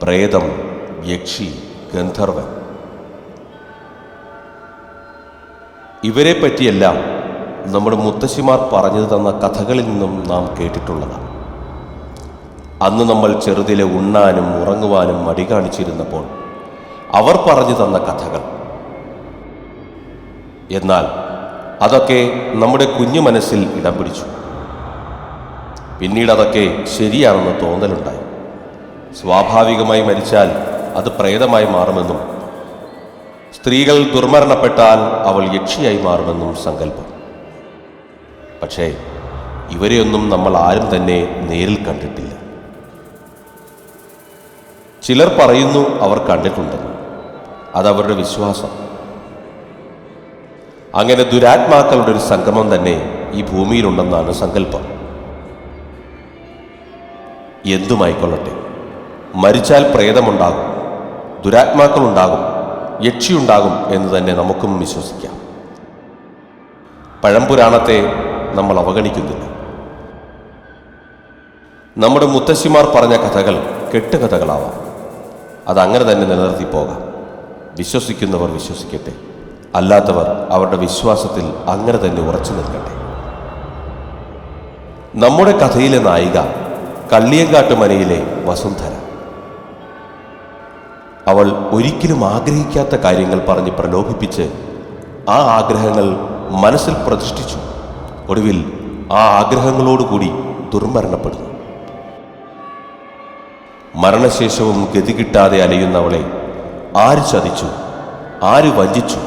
പ്രേതം, യക്ഷി, ഗന്ധർവൻ, ഇവരെ പറ്റിയെല്ലാം നമ്മുടെ മുത്തശ്ശിമാർ പറഞ്ഞു തന്ന കഥകളിൽ നിന്നും നാം കേട്ടിട്ടുള്ളതാണ്. അന്ന് നമ്മൾ ചെറുതിലെ ഉണ്ണാനും ഉറങ്ങുവാനും മടി കാണിച്ചിരുന്നപ്പോൾ അവർ പറഞ്ഞു തന്ന കഥകൾ. എന്നാൽ അതൊക്കെ നമ്മുടെ കുഞ്ഞു മനസ്സിൽ ഇടം പിടിച്ചു. പിന്നീട് അതൊക്കെ ശരിയാണെന്ന് തോന്നലുണ്ടായി. സ്വാഭാവികമായി മരിച്ചാൽ അത് പ്രേതമായി മാറുമെന്നും സ്ത്രീകൾ ദുർമരണപ്പെട്ടാൽ അവൾ യക്ഷിയായി മാറുമെന്നും സങ്കല്പം. പക്ഷേ ഇവരെയൊന്നും നമ്മൾ ആരും തന്നെ നേരിൽ കണ്ടിട്ടില്ല. ചിലർ പറയുന്നു അവർ കണ്ടിട്ടുണ്ടെന്ന്. അതവരുടെ വിശ്വാസം. അങ്ങനെ ദുരാത്മാക്കളുടെ ഒരു സംഗമം തന്നെ ഈ ഭൂമിയിലുണ്ടെന്നാണ് സങ്കല്പം. എന്തുമായിക്കൊള്ളട്ടെ, മരിച്ചാൽ പ്രേതമുണ്ടാകും, ദുരാത്മാക്കളുണ്ടാകും, യക്ഷിയുണ്ടാകും എന്ന് തന്നെ നമുക്കും വിശ്വസിക്കാം. പഴംപുരാണത്തെ നമ്മൾ അവഗണിക്കുന്നില്ല. നമ്മുടെ മുത്തശ്ശിമാർ പറഞ്ഞ കഥകൾ കെട്ടുകഥകളാവാം. അതങ്ങനെ തന്നെ നിലനിർത്തിപ്പോകാം. വിശ്വസിക്കുന്നവർ വിശ്വസിക്കട്ടെ, അല്ലാത്തവർ അവരുടെ വിശ്വാസത്തിൽ അങ്ങനെ തന്നെ ഉറച്ചു നിൽക്കട്ടെ. നമ്മുടെ കഥയിലെ നായിക കള്ളിയങ്കാട്ട് മനയിലെ വസുന്ധര. അവൾ ഒരിക്കലും ആഗ്രഹിക്കാത്ത കാര്യങ്ങൾ പറഞ്ഞ് പ്രലോഭിപ്പിച്ച് ആ ആഗ്രഹങ്ങൾ മനസ്സിൽ പ്രതിഷ്ഠിച്ചു. ഒടുവിൽ ആ ആഗ്രഹങ്ങളോടുകൂടി ദുർമരണപ്പെടുന്നു. മരണശേഷവും ഗതി കിട്ടാതെ അലയുന്നവളെ ആര് ചതിച്ചു, ആര് വഞ്ചിച്ചു?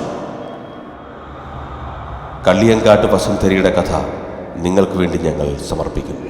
കള്ളിയങ്കാട്ട് വസുന്ധരയുടെ കഥ നിങ്ങൾക്ക് വേണ്ടി ഞങ്ങൾ സമർപ്പിക്കുന്നു.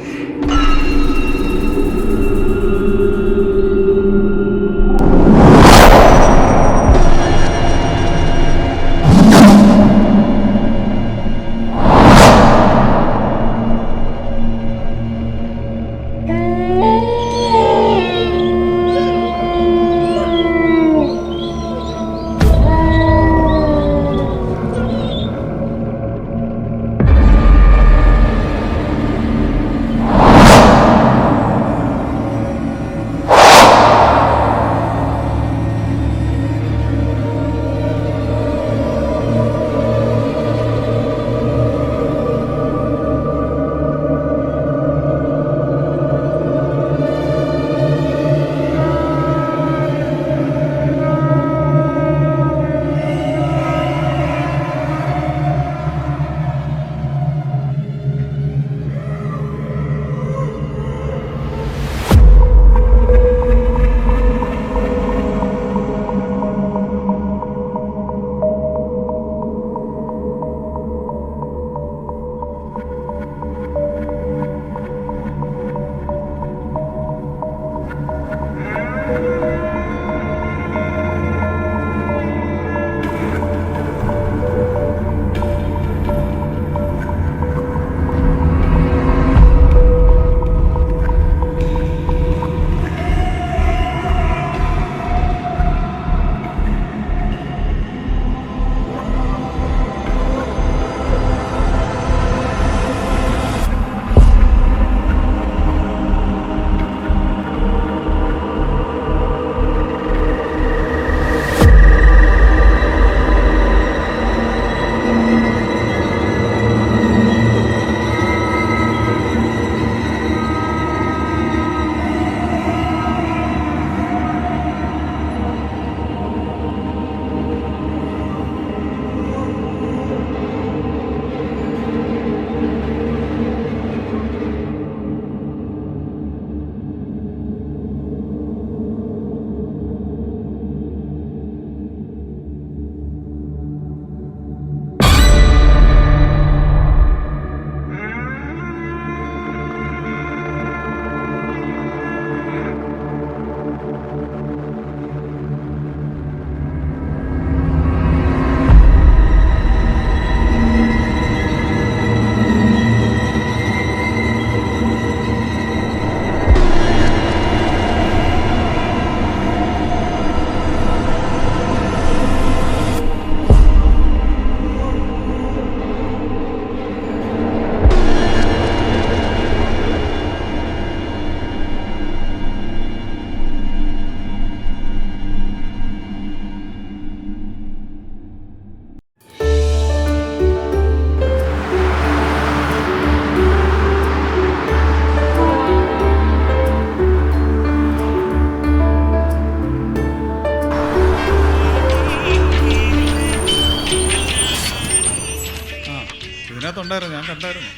കണ്ടായിരുന്നു.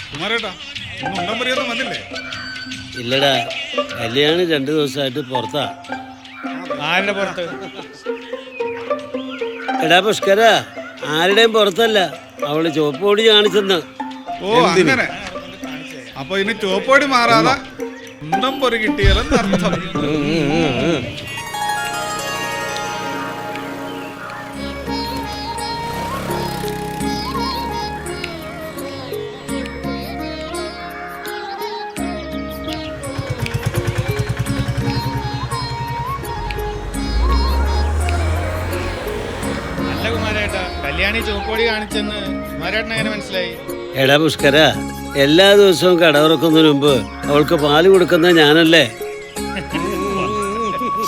കുമാരേട്ടാ, ഒന്നും ഉണ്ടം പരിയൊന്നും വന്നില്ലേ? ഇല്ലടാ, കല്യാണി 2 ദിവസമായിട്ട് പുറത്താ. ആരുടെ പുറത്ത്? എടാ പുഷ്കര, ആരുടെയും പുറത്തല്ല, അവള് ചുവപ്പ് പൊടി കാണിച്ചെന്ന്. ഓ അങ്ങനെ. അപ്പൊ ഇനി ചുവപ്പോടി മാറാതെ ഉണ്ടം പൊരി കിട്ടിയാലെന്ന് അർത്ഥം. കല്യാണി ചുവപ്പോടി കാണിച്ചെന്ന് കുമാരേട്ടൻ എങ്ങനെ മനസ്സിലായി? എടാ പുഷ്കര, എല്ലാ ദിവസവും കട തുറക്കുന്നതിന് മുമ്പ് അവൾക്ക് പാല് കൊടുക്കുന്ന ഞാനല്ലേ?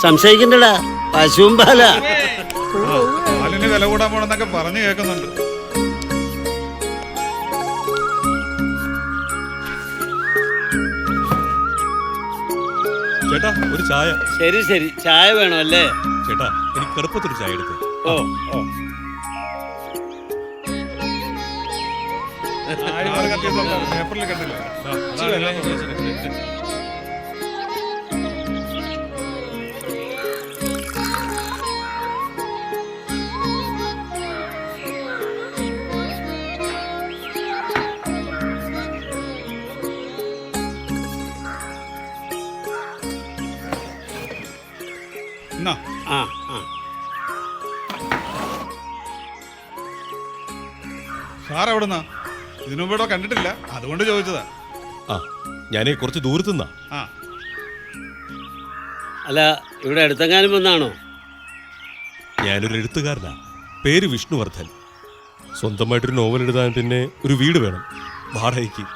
സംശയിക്കണ്ടടാ, പശുവും പാലാ. പാലിന് വില കൂടാൻ പോണെന്നൊക്കെ പറഞ്ഞു കേൾക്കുന്നുണ്ട്. ചേട്ടാ, ഒരു ചായ. ശരി ശരി, ചായ വേണം അല്ലേ? ചേട്ടാ, എനിക്ക് കടുപ്പത്തൊരു ചായ എടുത്ത്. ഓ ഓ, പേപ്പറിൽ കണ്ടില്ല. ആ ആ, സാർ എവിടുന്നാ? ഇതിനു മുമ്പ് ഇവിടെ കണ്ടിട്ടില്ല, അതുകൊണ്ട് ചോദിച്ചതാ. ആ, ഞാനേ കുറച്ച് ദൂരത്തുനിന്നാ. ആ, അല്ല, ഇവിടെ അടുത്തെങ്ങാനും വന്നാണോ? ഞാനൊരു എഴുത്തുകാരനാ. പേര് വിഷ്ണുവർദ്ധൻ. സ്വന്തമായിട്ടൊരു നോവൽ എഴുതാൻ പിന്നെ ഒരു വീട് വേണം, വാടകയ്ക്ക്.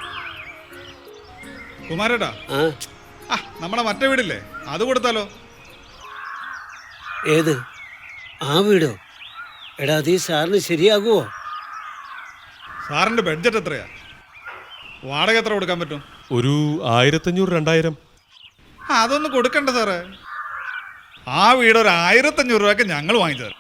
കുമാരേട്ടാ, ആ, നമ്മുടെ മറ്റേ വീടില്ലേ, അത് കൊടുത്താലോ? ഏത്? ആ വീടോ? എടാ, അത് ഈ സാറിന് ശരിയാകുമോ? സാറിന്റെ ബഡ്ജറ്റ് എത്രയാ? വാടക എത്ര കൊടുക്കാൻ പറ്റും? ഒരു 1500-2000. അതൊന്നും കൊടുക്കണ്ട സാറേ. ആ വീട് ഒരു 1500 രൂപയ്ക്ക് ഞങ്ങൾ വാങ്ങിച്ചു തരാം.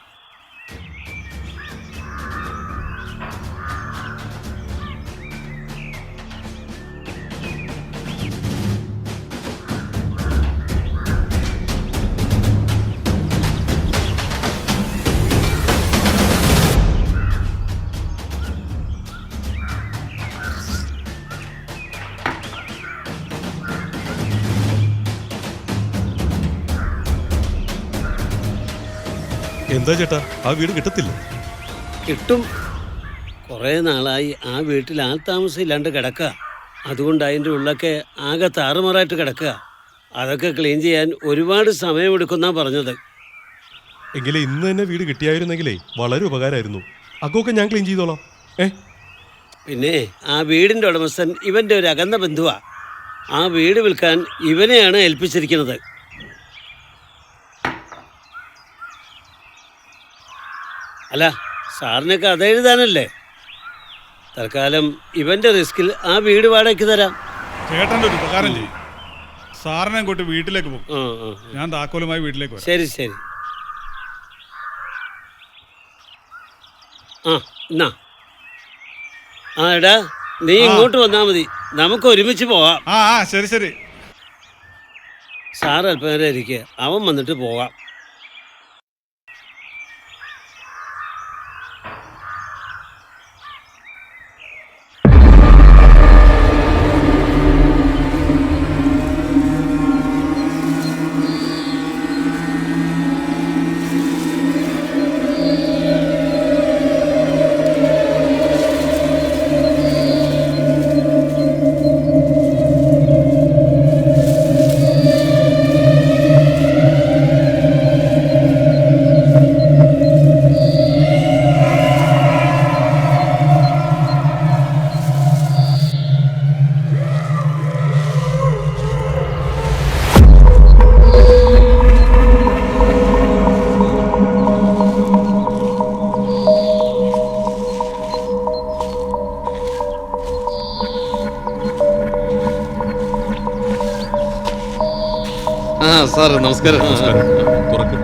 എന്താ ചേട്ടാ, ആ വീട് കിട്ടത്തില്ല? കിട്ടും. കുറേ നാളായി ആ വീട്ടിൽ ആൾ താമസം ഇല്ലാണ്ട് കിടക്കുക. അതുകൊണ്ട് അതിൻ്റെ ഉള്ളൊക്കെ ആകെ താറുമാറായിട്ട് കിടക്കുക. അതൊക്കെ ക്ലീൻ ചെയ്യാൻ ഒരുപാട് സമയമെടുക്കുന്നാ പറഞ്ഞത്. എങ്കിലേ ഇന്ന് തന്നെ വീട് കിട്ടിയായിരുന്നെങ്കിലേ വളരെ ഉപകാരമായിരുന്നു. അതൊക്കെ ഞാൻ ക്ലീൻ ചെയ്തോളാം. പിന്നെ ആ വീടിൻ്റെ ഉടമസ്ഥൻ ഇവൻ്റെ ഒരു അകന്ന ബന്ധുവാ. ആ വീട് വിൽക്കാൻ ഇവനെയാണ് ഏൽപ്പിച്ചിരിക്കുന്നത്. അല്ല, സാറിന് കഥ എഴുതാനല്ലേ? തൽക്കാലം ഇവന്റെ റിസ്കിൽ ആ വീട് വാടകയ്ക്ക് തരാം. ചേട്ടൻ്റെ ഒരു ഉപകാരം ചെയ്യും. സാറിനെ കൂട്ടി വീട്ടിലേക്ക് പോകും. ഞാൻ താക്കോലുമായി വീട്ടിലേക്ക് വരാം. ശരി ശരി. ആ എന്നാ, ആ എടാ, നീ ഇങ്ങോട്ട് വന്നാൽ മതി, നമുക്ക് ഒരുമിച്ച് പോവാം. ആ ശരി ശരി. സാർ അല്പം നേരം ഇരിക്കുക, അവൻ വന്നിട്ട് പോകാം. സാർ നമസ്കാരം. തുറക്ക്.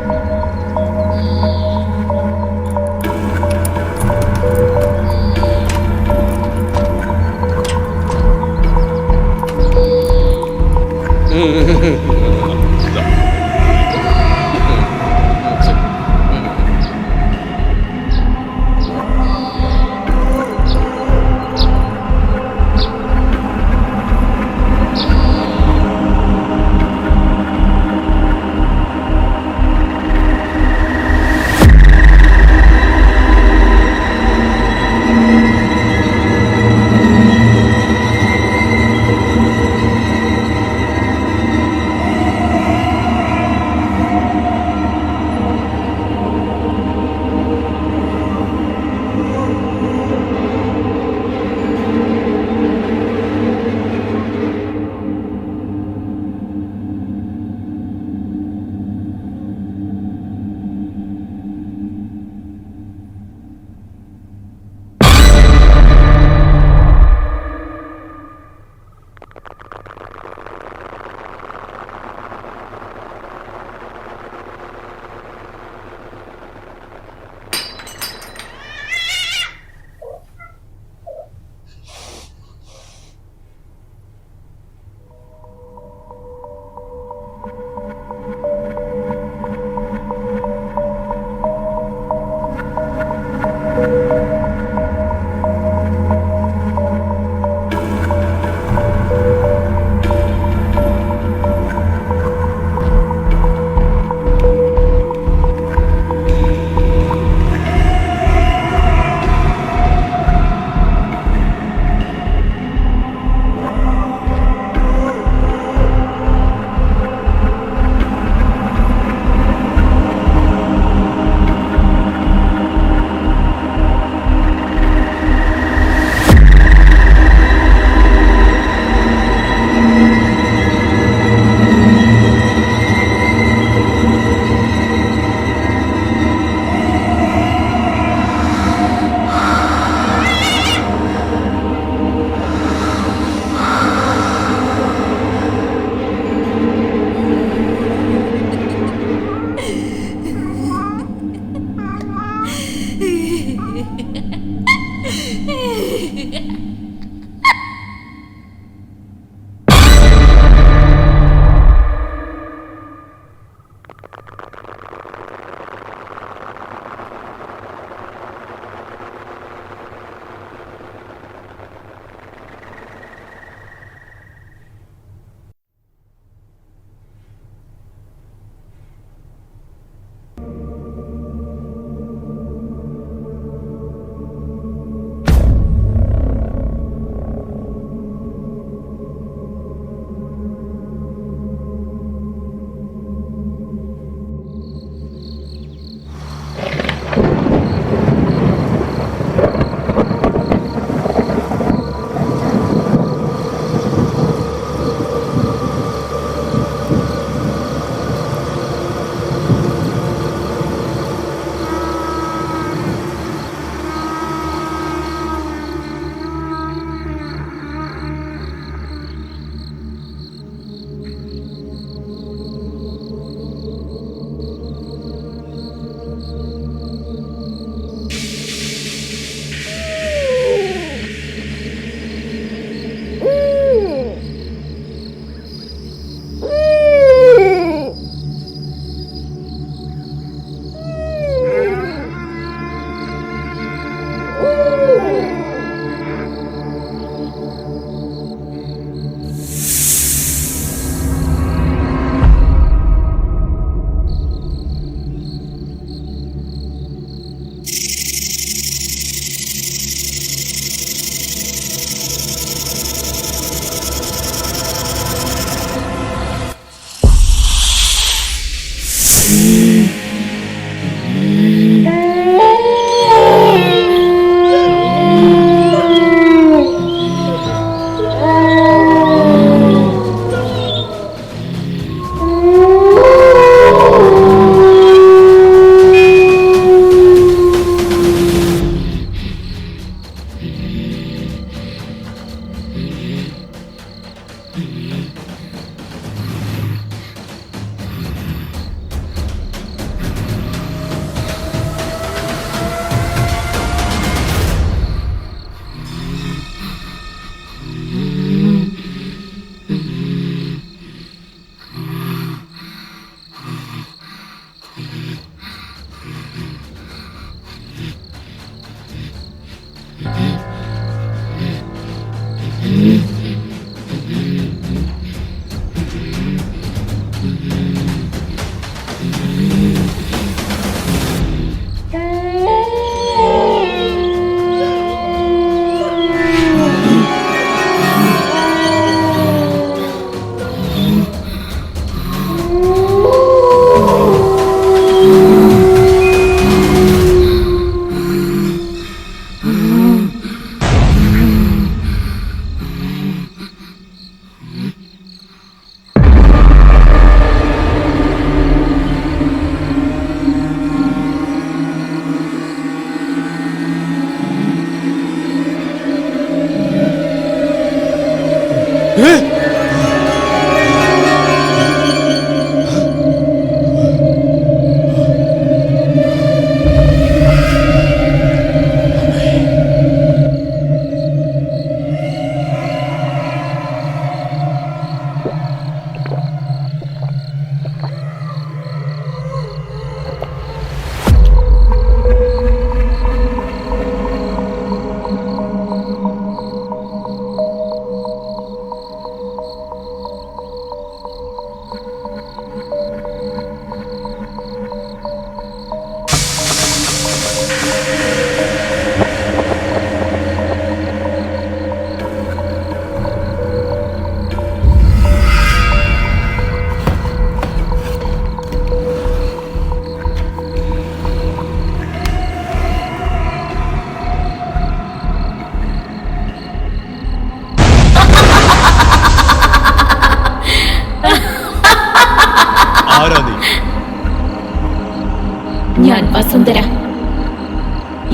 ഞാൻ വസുന്ധര,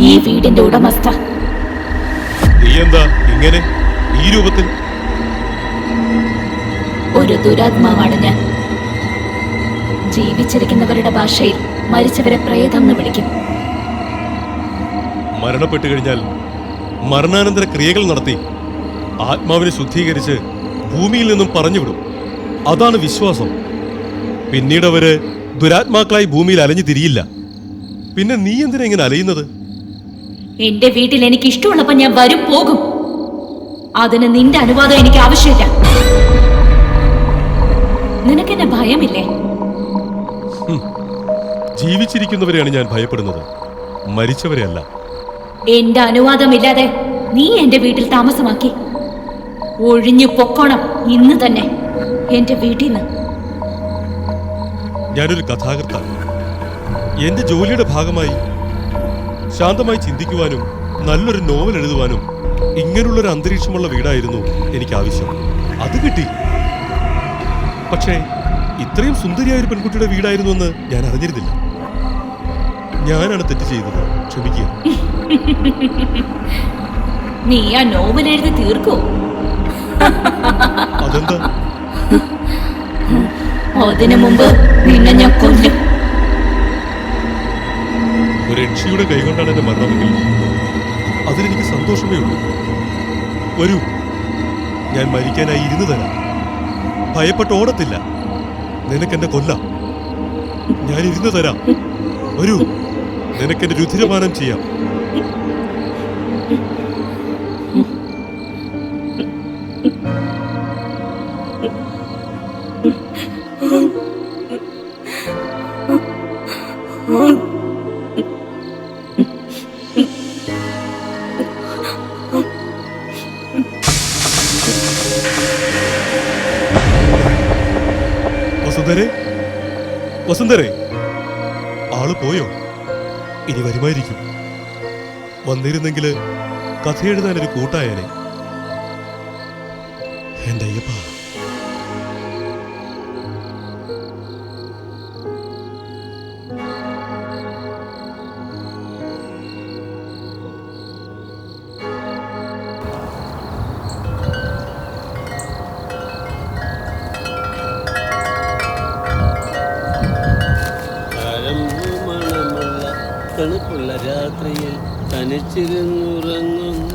ഈ വീടിന്റെ ഉടമസ്ഥ. നീ എന്താ ഇങ്ങനെ ഈ രൂപത്തിൽ? ഒരു ദുരാത്മാവാണ് ഞാൻ. ജീവിച്ചിരിക്കുന്നവരുടെ ഭാഷയിൽ മരിച്ചവരെ പ്രേതം എന്ന് വിളിക്കും. മരണപ്പെട്ടു കഴിഞ്ഞാൽ മരണാനന്തര ക്രിയകൾ നടത്തി ആത്മാവിനെ ശുദ്ധീകരിച്ച് ഭൂമിയിൽ നിന്നും പറഞ്ഞുവിടും. അതാണ് വിശ്വാസം. പിന്നീട് അവര് ദുരാത്മാക്കളായി ഭൂമിയിൽ അലഞ്ഞു തിരിയില്ല. പിന്നെ നീ എന്തിനാ ഇങ്ങനെ അലയുന്നത്? എന്റെ വീട്ടിൽ എനിക്ക് ഇഷ്ടമുള്ളപ്പോ ഞാൻ വരും പോകും. അതിന് നിന്റെ അനുവാദം എനിക്ക് ആവശ്യമില്ല. നിനക്കെന്നെ ഭയമില്ലേ? ജീവിച്ചിരിക്കുന്നവരെയാണ് ഞാൻ ഭയപ്പെടുന്നത്, മരിച്ചവരെയല്ല. എന്റെ അനുവാദമില്ലാതെ നീ എന്റെ വീട്ടിൽ താമസമാക്കി. ഒഴിഞ്ഞു പൊക്കോണം ഇന്ന് തന്നെ എന്റെ വീട്ടിൽ നിന്ന്. ഞാനൊരു കഥാകൃത്താണ്. എന്റെ ജോലിയുടെ ഭാഗമായി ശാന്തമായി ചിന്തിക്കുവാനും നല്ലൊരു നോവൽ എഴുതുവാനും ഇങ്ങനെയുള്ളൊരു അന്തരീക്ഷമുള്ള വീടായിരുന്നു എനിക്ക് ആവശ്യം. അത് കിട്ടി. പക്ഷേ ഇത്രയും സുന്ദരിയായ ഒരു പെൺകുട്ടിയുടെ വീടായിരുന്നു എന്ന് ഞാൻ അറിഞ്ഞിരുന്നില്ല. ഞാനാണ് തെറ്റ് ചെയ്തത്, ക്ഷമിക്കുക. നീ ആ നോവൽ എഴുതി തീർക്കോ? അതെന്താ? അതിനു മുമ്പ് നിന്നെ ഞാൻ കൊല്ലും. ഒരു യക്ഷിയുടെ കൈകൊണ്ടാണ് എന്റെ മരണമെങ്കിൽ അതിലെനിക്ക് സന്തോഷമേ ഉള്ളൂ. വരൂ, ഞാൻ മരിക്കാനായി ഇരുന്നു തരാം. ഭയപ്പെട്ട് ഓടത്തില്ല. നിനക്കെന്നെ കൊല്ലാം. ഞാൻ ഇരുന്നു തരാം. വരൂ, നിനക്കെന്റെ രുധിരപാനം ചെയ്യാം. വസുന്ധരേ, വസുന്ധരേ, ആള് പോയോ? ഇനി വരുമായിരിക്കും. വന്നിരുന്നെങ്കിൽ കഥ എഴുതാൻ ഒരു കൂട്ടായനെ. എന്റെ അയ്യപ്പ. തണുപ്പുള്ള രാത്രിയിൽ തനിച്ചിരുന്നുറങ്ങുന്ന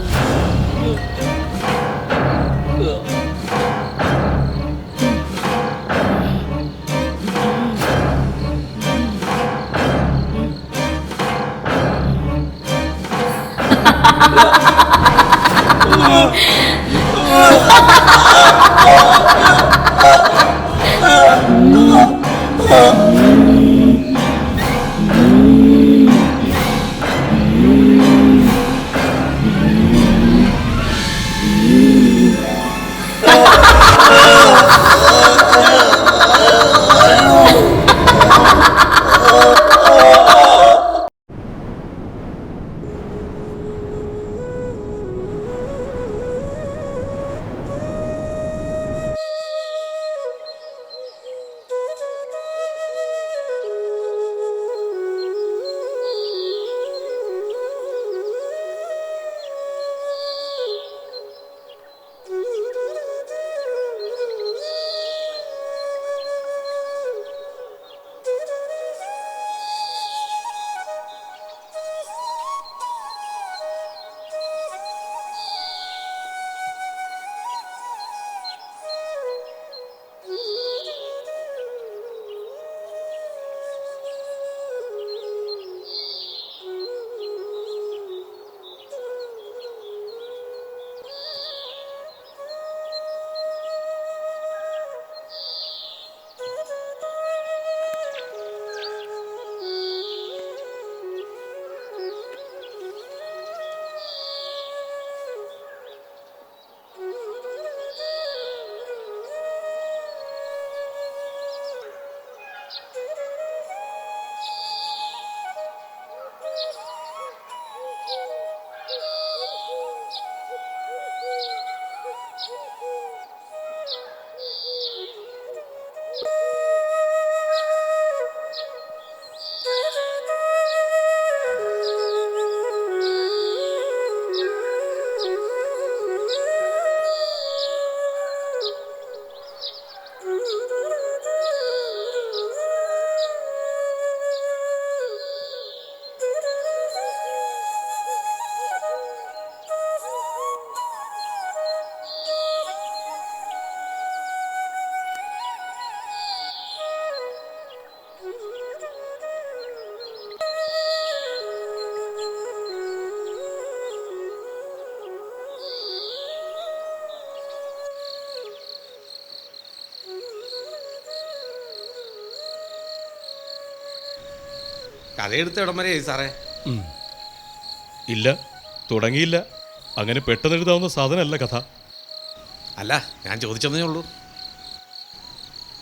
കഥയെടുത്ത് ഇടം വരെ സാറേ. ഇല്ല, തുടങ്ങിയില്ല. അങ്ങനെ പെട്ടെന്ന് എഴുതാവുന്ന സാധനമല്ല കഥ. അല്ല, ഞാൻ ചോദിച്ചതേ ഉള്ളൂ.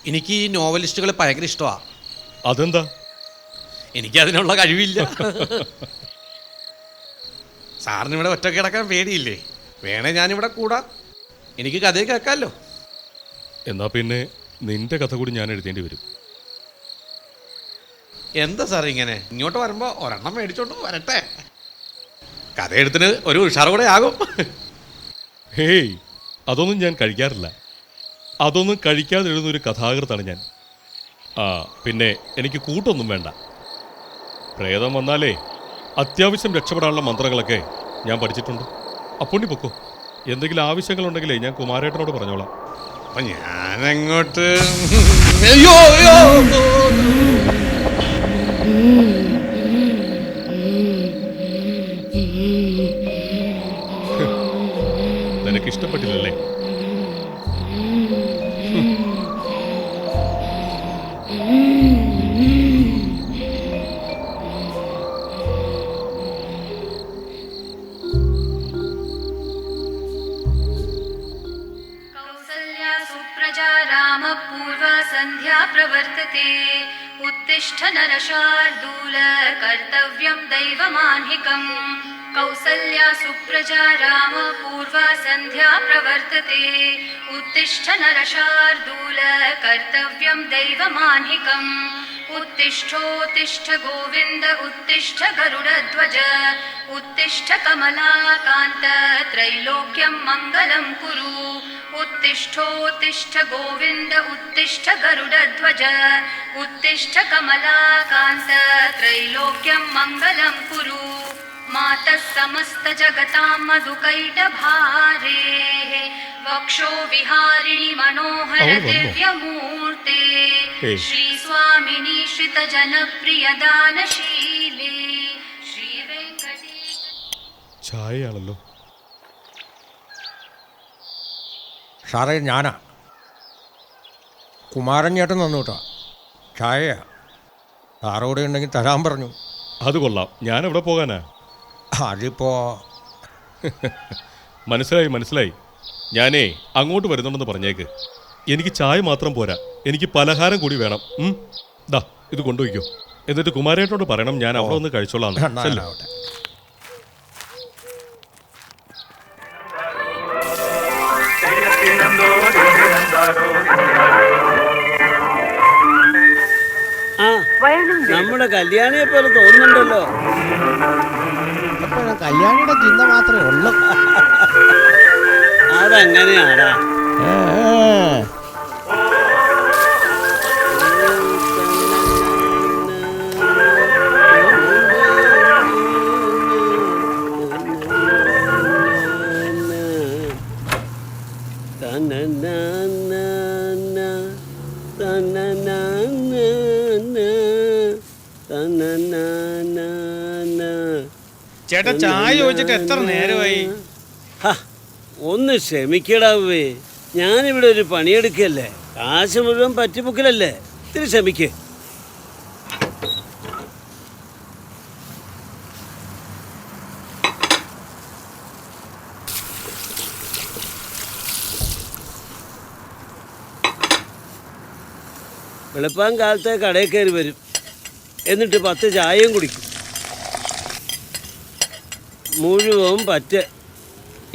എനിക്ക് ഈ നോവലിസ്റ്റുകളെ ഭയങ്കര ഇഷ്ടമാണ്. അതെന്താ? എനിക്കതിനുള്ള കഴിവില്ല. സാറിന് ഇവിടെ ഒറ്റ കിടക്കാൻ പേടിയില്ലേ? വേണേ ഞാനിവിടെ കൂടാ, എനിക്ക് കഥയെ കേൾക്കാമല്ലോ. എന്നാ പിന്നെ നിന്റെ കഥ കൂടി ഞാൻ എഴുതേണ്ടി വരും. എന്താ സാർ ഇങ്ങനെ? ഇങ്ങോട്ട് വരുമ്പോൾ ഒരെണ്ണം മേടിച്ചോണ്ട് വരട്ടെ. കഥയെടുത്തിന് ഒരു ഉഷാർ കൂടെ ആകും. ഹേയ്, അതൊന്നും ഞാൻ കഴിക്കാറില്ല. അതൊന്നും കഴിക്കാതെ എഴുതുന്ന ഒരു കഥാകൃത്താണ് ഞാൻ. പിന്നെ എനിക്ക് കൂട്ടൊന്നും വേണ്ട. പ്രേതം വന്നാലേ അത്യാവശ്യം രക്ഷപ്പെടാനുള്ള മന്ത്രങ്ങളൊക്കെ ഞാൻ പഠിച്ചിട്ടുണ്ട്. അപ്പോണ്ടി പൊക്കോ. എന്തെങ്കിലും ആവശ്യങ്ങളുണ്ടെങ്കിലേ ഞാൻ കുമാരേട്ടനോട് പറഞ്ഞോളാം. അപ്പൊ ഞാനങ്ങോട്ട് അയ്യോ അയ്യോ നിനക്ക് ഇഷ്ടപ്പെട്ടില്ലല്ലേ? संध्या प्रवर्तते उत्तिष्ठ नरशार्दूल कर्तव्यं दैवमान्हिकम् कौसल्या सुप्रजा राम पूर्वा संध्या प्रवर्तते उत्तिष्ठ नरशार्दूल कर्तव्यं दैवमान्हिकम् उत्तिष्ठोत्तिष्ठ गोविन्द उत्तिष्ठ गरुडध्वज उत्तिष्ठ कमलाकान्त त्रैलोक्यं मङ्गलं कुरु उत्तिष्ठोत्तिष्ठ गोविन्द उत्तिष्ठ गरुडध्वज उत्तिष्ठ कमलाकान्त त्रैलोक्यं मङ्गलं कुरु मातः समस्त जगतां मधुकैटभारेः वक्षो विहारिणि मनोहर दिव्यमूर्ते श्रीस्वामिनि श्रितजनप्रियदानशीले श्रीवेङ्कटेश. ചായയാണല്ലോ. സാറേ, ഞാനാ കുമാരൻ ചേട്ടൻ തന്നു കേട്ടോ. ചായയാ. സാറോടെ ഉണ്ടെങ്കിൽ തരാൻ പറഞ്ഞു. അത് കൊള്ളാം. ഞാൻ എവിടെ പോകാനാ? അതിപ്പോ മനസ്സിലായി. ഞാനേ അങ്ങോട്ട് വരുന്നുണ്ടെന്ന് പറഞ്ഞേക്ക്. എനിക്ക് ചായ മാത്രം പോരാ, എനിക്ക് പലഹാരം കൂടി വേണം. ദാ ഇത് കൊണ്ടുപോയിക്കോ. എന്നിട്ട് കുമാരേട്ടനോട് പറയണം ഞാൻ അവിടെ ഒന്ന് കഴിച്ചോളാം. നമ്മുടെ കല്യാണിയെ പോലെ തോന്നുന്നുണ്ടല്ലോ. കല്യാണിയുടെ ചിന്ത മാത്രമേ ഉള്ളൂ. അതങ്ങനെയാടാ. ചേട്ടാ, ചായ ചോദിച്ചിട്ട് എത്ര നേരമായി? ഒന്ന് ക്ഷമിക്കടാവേ, ഞാനിവിടെ ഒരു പണിയെടുക്കല്ലേ. കാശ് മുഴുവൻ പറ്റിപ്പൊക്കിലല്ലേ. ഇത്തിരി ക്ഷമിക്ക്. വെളുപ്പാൻ കാലത്തെ കടയിൽ കയറി വരും, എന്നിട്ട് 10 ചായയും കുടിക്കും. മുഴുവൻ പറ്റ്.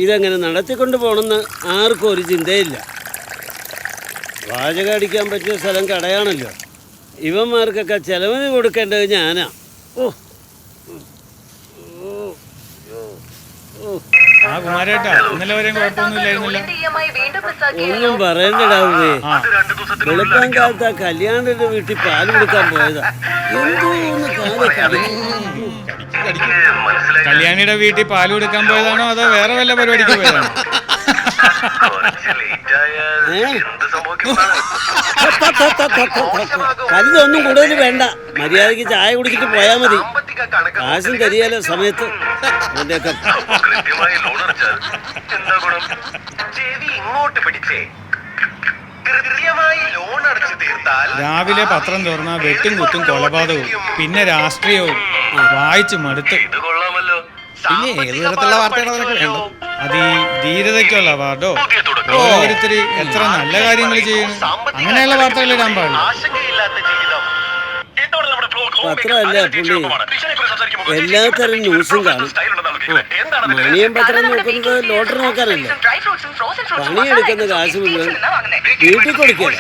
ഇതെങ്ങനെ നടത്തിക്കൊണ്ട് പോകണമെന്ന് ആർക്കും ഒരു ചിന്തയില്ല. വാചകം അടിക്കാൻ പറ്റിയ സ്ഥലം കടയാണല്ലോ. ഇവന്മാർക്കൊക്കെ ചെലവിന് കൊടുക്കേണ്ടത് ഞാനാ. ഒന്നും പറയണ്ടടാവേ. വെളുപ്പാൻ കാലത്ത് ആ കല്യാണിയുടെ വീട്ടിൽ പാല് കൊടുക്കാൻ പോയതാ. എന്തോന്ന് കല്യാണിയുടെ വീട്ടിൽ പാല് കൊടുക്കാൻ പോയതാണോ അതോ വേറെ വല്ല പരിപാടിക്ക് പോയതാണോ? കരുതൊന്നും കൂടുതൽ വേണ്ട. മര്യാദക്ക് ചായ കുടിച്ചിട്ട് പോയാ മതി. കാശും തരികയല്ലോ സമയത്ത്. രാവിലെ പത്രം തുറന്ന വെട്ടും കുത്തും കൊലപാതകവും പിന്നെ രാഷ്ട്രീയവും വായിച്ചു മടുത്ത്. പിന്നെ ഏത് തരത്തിലുള്ള വാർത്തയാണ് അതിനൊക്കെ വേണ്ടത്? അത് ഈ ധീരതയ്ക്കുള്ള അവാർഡോ ഓരോരുത്തർ എത്ര നല്ല കാര്യങ്ങൾ ചെയ്യുന്നു അങ്ങനെയുള്ള വാർത്തകൾ ഇടാൻ പാടില്ല. പത്രമല്ല പുള്ളി, എല്ലാത്തരം ന്യൂസും കാണും. മണിയും പത്രം നോക്കുന്നത് ലോട്ടറി നോക്കാനല്ല. പണിയെടുക്കുന്ന കാശ് മുഴുവൻ വീട്ടിൽ കൊടുക്കുക,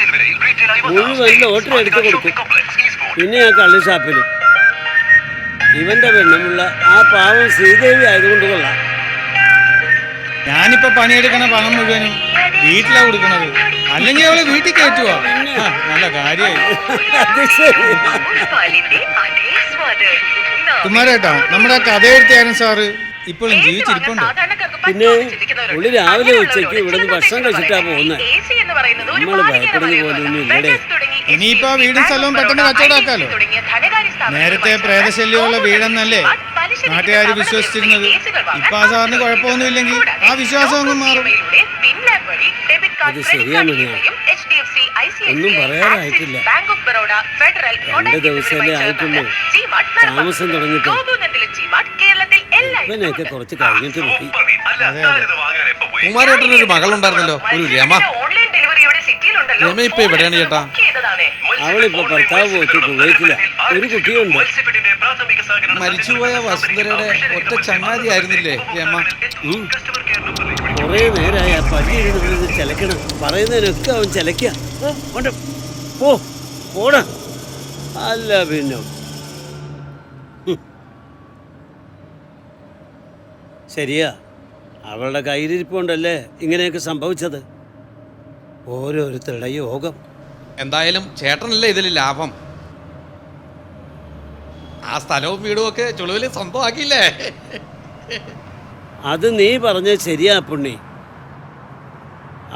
മുഴുവൻ ലോട്ടറി എടുത്ത് കൊടുക്കും. പിന്നെ ആ കള്ളി ഷാപ്പിലും. ഇവന്റെ പെണ്ണുമുള്ള ആ പാവം ശ്രീദേവി ആയതുകൊണ്ട് കൊള്ളാം. ഞാനിപ്പോ പണിയെടുക്കണ പണം മുഴുവനും വീട്ടിലാ കൊടുക്കണത്. അല്ലെങ്കിൽ അവള് വീട്ടിൽ കയറ്റുവാ. നല്ല കാര്യമായി. കുമാരേട്ടാ, നമ്മുടെ കഥ എഴുത്തുകാരൻ സാറ് ഇപ്പോഴും ജീവിച്ചിരിപ്പുണ്ട്. പിന്നെ പുള്ളി രാവിലെ ഉച്ചയ്ക്ക് ഇവിടുന്ന് ഭക്ഷണം കഴിച്ചിട്ടാ പോകുന്നത്. നമ്മള് ഭയപ്പെടുന്ന പോലൊന്നും ഇല്ലടേ. ഇനിയിപ്പോ വീടും സ്ഥലവും പെട്ടെന്ന് കച്ചവടമാക്കാലോ. നേരത്തെ പ്രേതശല്യമുള്ള വീടെന്നല്ലേ നാട്ടുകാർ വിശ്വസിച്ചിരുന്നത്. ഇപ്പൊ ആ സാറിന് കുഴപ്പമൊന്നുമില്ലെങ്കിൽ ആ വിശ്വാസം അങ്ങ് മാറും. അത് ശരിയാണ്. ഒന്നും പറയാറായിട്ടില്ല. 2 ദിവസമല്ലേ ആയിട്ടുള്ളൂ താമസം തുടങ്ങിയിട്ട്. ഇവനെയൊക്കെ കുറച്ച് കഴിഞ്ഞിട്ട് പോയി. കുമാരേട്ടനൊരു മകളുണ്ടായിരുന്നല്ലോ, ഒരു രമ. രമ ഇപ്പൊ എവിടെയാണ് ചേട്ടാ? അവളിപ്പോ ഭർത്താവ് പോയിട്ട് കുവൈറ്റില്ല. ഒരു കുട്ടിയുണ്ട്. മരിച്ചുപോയ വസുന്ധരയുടെ ഒറ്റ ചങ്ങാതി ആയിരുന്നില്ലേ രമ? കൊറേ നേരമായി ആ പള്ളി ഇരുന്നത് ചിലക്കണം. പറയുന്നതിനൊക്കെ അവൻ ചിലക്ക. പോടാ. അല്ല പിന്നെ ശരിയാ, അവളുടെ കയ്യിലിരിപ്പുണ്ടല്ലേ ഇങ്ങനെയൊക്കെ സംഭവിച്ചത്. ഓരോരുത്തരുടെ യോഗം. എന്തായാലും ചേട്ടനല്ലേ ഇതിൽ ലാഭം. ആ സ്ഥലവും വീടും ഒക്കെ ചുളുവിൽ സ്വന്തമാക്കിയില്ലേ? അത് നീ പറഞ്ഞത് ശരിയാ പുണ്ണി.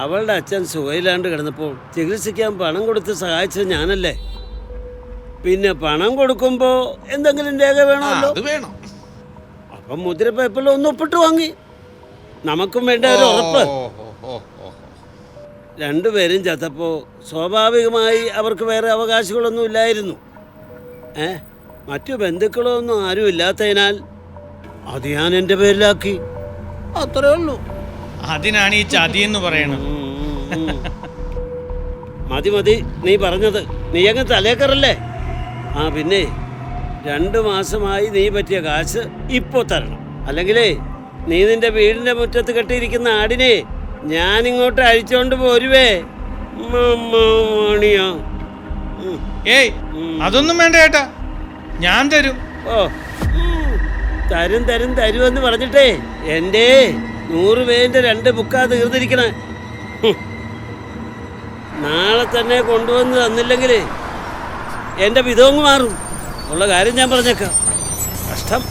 അവളുടെ അച്ഛൻ സുഖയില്ലാണ്ട് കിടന്നപ്പോൾ ചികിത്സിക്കാൻ പണം കൊടുത്ത് സഹായിച്ചത് ഞാനല്ലേ. പിന്നെ പണം കൊടുക്കുമ്പോ എന്തെങ്കിലും രേഖ വേണമല്ലോ. അത് വേണം. അപ്പം മുദ്രപ്പേപ്പറിൽ ഒന്ന് ഒപ്പിട്ട് വാങ്ങി. നമുക്കും വേണ്ട ഒരു ഉറപ്പ്. രണ്ടുപേരും ചത്തപ്പോൾ സ്വാഭാവികമായി അവർക്ക് വേറെ അവകാശങ്ങളൊന്നും ഇല്ലായിരുന്നു. മറ്റു ബന്ധുക്കളൊന്നും ആരും ഇല്ലാത്തതിനാൽ അത് ഞാൻ എൻ്റെ പേരിലാക്കി. അത്രേ ഉള്ളൂ. അതിനാണ് ഈ ചതി എന്ന് പറയണത്. മതി മതി നീ പറഞ്ഞത്. നീ അങ്ങ് തലേക്കറല്ലേ. ആ പിന്നെ 2 മാസമായി നീ പറ്റിയ കാശ് ഇപ്പോൾ തരണം. അല്ലെങ്കിലേ നീ നിന്റെ വീടിൻ്റെ മുറ്റത്ത് കെട്ടിയിരിക്കുന്ന ആടിനെ ഞാനിങ്ങോട്ട് അഴിച്ചോണ്ട് പോരുവേ. മണിയാ. ഏയ് അതൊന്നും വേണ്ട ചേട്ടാ, ഞാൻ തരും. തരും തരും തരുമെന്ന് പറഞ്ഞിട്ടേ എൻ്റെ 100 പേരിൻ്റെ 2 ബുക്കാ തീർന്നിരിക്കണേ. നാളെ തന്നെ കൊണ്ടുവന്ന് തന്നില്ലെങ്കിൽ എൻ്റെ വിധവങ്ങ് മാറും. ഉള്ള കാര്യം ഞാൻ പറഞ്ഞേക്കാം. കഷ്ടം.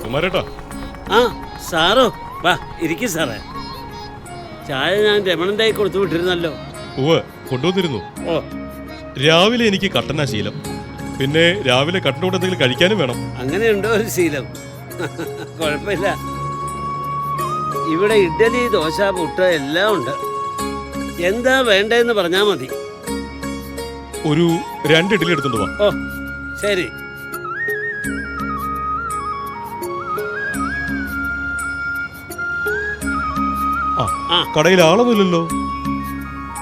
കുമാരേട്ടാ. ആ സാറോ, വാ ഇരിക്കും സാറേ. ചായ ഞാൻ രമണൻ്റെ കൊടുത്തു വിട്ടിരുന്നല്ലോ. കൊണ്ടുവന്നിരുന്നു. ഓ, രാവിലെ എനിക്ക് കട്ടനാ ശീലം. പിന്നെ രാവിലെ കട്ടനോട് എന്തെങ്കിലും കഴിക്കാനും വേണം. അങ്ങനെയുണ്ടോ ഒരു ശീലം? കുഴപ്പമില്ല. ഇവിടെ ഇഡ്ഡലി, ദോശ, പുട്ട് എല്ലാം ഉണ്ട്. എന്താ വേണ്ടതെന്ന് പറഞ്ഞാൽ മതി. ഒരു 2 ഇഡ്ഡലി എടുത്തോണ്ട് വാ. ഓ ശരി. കടയിൽ ആളൊന്നുമില്ലല്ലോ.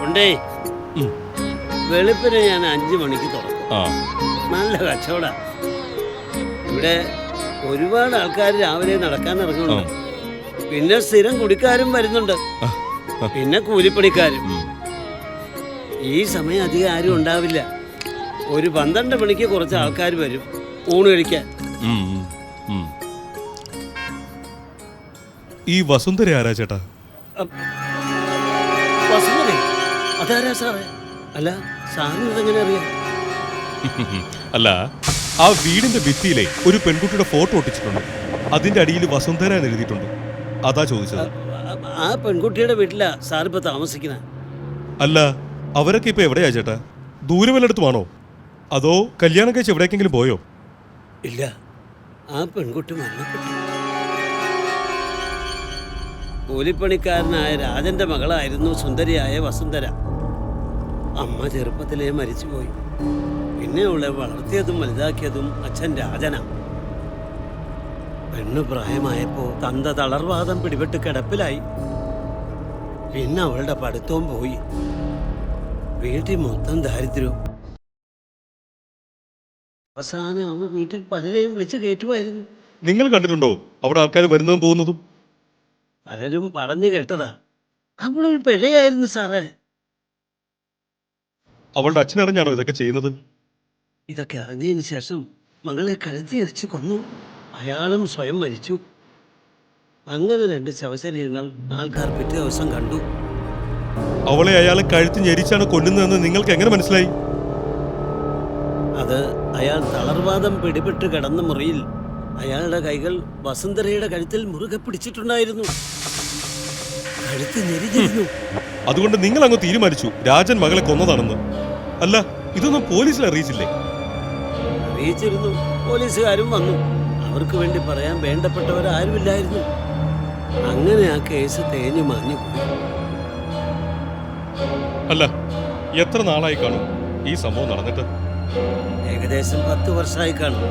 ഉണ്ടേ. വെളുപ്പിന് ഞാൻ 5 മണിക്ക് തുറക്കും. നല്ല കച്ചവട. ഇവിടെ ഒരുപാട് ആൾക്കാർ രാവിലെ നടക്കാൻ ഇറങ്ങുന്നുണ്ട്. പിന്നെ സ്ഥിരം കുടിക്കാരും വരുന്നുണ്ട്. പിന്നെ കൂലിപ്പണിക്കാരും. ഈ സമയം അധികം ആരും ഉണ്ടാവില്ല. ഒരു 12 മണിക്ക് കുറച്ച് ആൾക്കാർ വരും ഊണ് കഴിക്കാൻ. ഈ വസുന്ധര ആരാ ചേട്ടാ? വസുന്ധര? അതാരാ സാറേ? അല്ല സാറിന് ഇതെങ്ങനെ അറിയാം? അല്ല, ആ വീടിന്റെ ഭിത്തിയിലെ ഒരു പെൺകുട്ടിയുടെ ഫോട്ടോ ഒട്ടിച്ചിട്ടുണ്ട്. അതിന്റെ അടിയിൽ വസുന്ധര എന്ന് എഴുതിയിട്ടുണ്ട്. അതാ ചോദിച്ചത്. ആ പെൺകുട്ടിയുടെ വീട്ടിലാ സാറിപ്പോ താമസിക്കുന്നത്. അല്ല, അവരൊക്കെ ഇപ്പൊ എവിടെയാ ചേട്ടാ? ദൂരെ വല്ലയിടത്തുമാണോ? അതോ കല്യാണം കഴിച്ച് എവിടേക്കെങ്കിലും പോയോ? ഇല്ല, ആ പെൺകുട്ടി മരണപ്പെട്ടു. കൂലിപ്പണിക്കാരനായ രാജന്റെ മകളായിരുന്നു സുന്ദരിയായ വസുന്ധര. അമ്മ ചെറുപ്പത്തിലേ മരിച്ചുപോയി. പിന്നെ അവളെ വളർത്തിയതും വലുതാക്കിയതും അച്ഛൻ രാജനാ. പെണ്ണ് പ്രായമായപ്പോ തന്ത തളർവാദം പിടിപെട്ട് കിടപ്പിലായി. പിന്നെ അവളുടെ പഠിത്തവും പോയി. വീട്ടിൽ മൊത്തം ദാരിദ്ര്യവും. അവസാനം അവൾ വീട്ടിൽ പലരെയും വിളിച്ച് കയറ്റുമായിരുന്നു. നിങ്ങൾ കണ്ടിട്ടുണ്ടോ അവിടെ ആൾക്കാർ വരുന്നതും പോകുന്നതും? പലരും പറഞ്ഞു കേട്ടതാ. അവളൊരു പിഴയായിരുന്നു സാറേ. അവളുടെ അച്ഛനറിഞ്ഞാണോ ഇതൊക്കെ ചെയ്യുന്നത്? ഇതൊക്കെ അറിഞ്ഞതിന് ശേഷം മകളെ കഴുത്തിയരിച്ച് കൊന്നു. അയാളും സ്വയം മരിച്ചു. അങ്ങനെ 2 ശവശരീരങ്ങൾ ആൾക്കാർ പിറ്റേ ദിവസം കണ്ടു. അവളെ അയാളെ കഴുത്ത് ഞെരിച്ചാണ് കൊല്ലുന്നതെന്ന് നിങ്ങൾക്ക് എങ്ങനെ മനസ്സിലായി? അത് അയാൾ തളർവാദം പിടിപെട്ട് കിടന്ന മുറിയിൽ അയാളുടെ കൈകൾ വസുന്ധരയുടെ കഴുത്തിൽ മുറുകെ പിടിച്ചിട്ടുണ്ടായിരുന്നു. കഴുത്ത് ഞെരിഞ്ഞിരുന്നു. അതുകൊണ്ട് നിങ്ങൾ അങ്ങ് തീരുമാനിച്ചു രാജൻ മകളെ കൊന്നതാണെന്ന്. അല്ല, ഇതൊന്നും പോലീസിൽ അറിയിച്ചില്ലേ? അറിയിച്ചിരുന്നു. പോലീസുകാരും വന്നു. അവർക്ക് വേണ്ടി പറയാൻ വേണ്ടപ്പെട്ടവരാരുമില്ലായിരുന്നു. അങ്ങനെ ആ കേസ് തേഞ്ഞു മാഞ്ഞു പോയി. അല്ല, എത്ര നാളായി കാണും ഈ സംഭവം നടന്നിട്ട്? ഏകദേശം 10 വർഷമായി കാണും.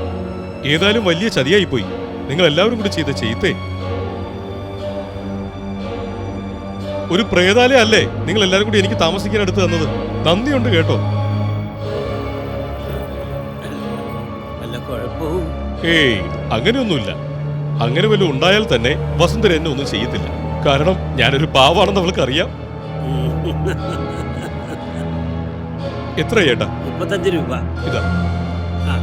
ഏതായാലും വലിയ ചതിയായി പോയി. നിങ്ങൾ എല്ലാവരും കൂടി ചെയ്ത ചെയ്ത്തേ. ഒരു പ്രേതാലയം അല്ലേ നിങ്ങൾ എല്ലാവരും കൂടി എനിക്ക് താമസിക്കാൻ എടുത്ത് തന്നത്. നന്ദിയുണ്ട് കേട്ടോ. വല്ല കുഴപ്പവും? ഏയ്, അങ്ങനെയൊന്നുമില്ല. അങ്ങനെ വല്ലതും ഉണ്ടായാൽ തന്നെ വസുന്ധര എന്നെ ഒന്നും ചെയ്യത്തില്ല. കാരണം ഞാനൊരു പാവാണെന്ന് അവൾക്ക് അറിയാം. എത്ര ചേട്ടാ? 35 രൂപ. ഇതാ. ആ.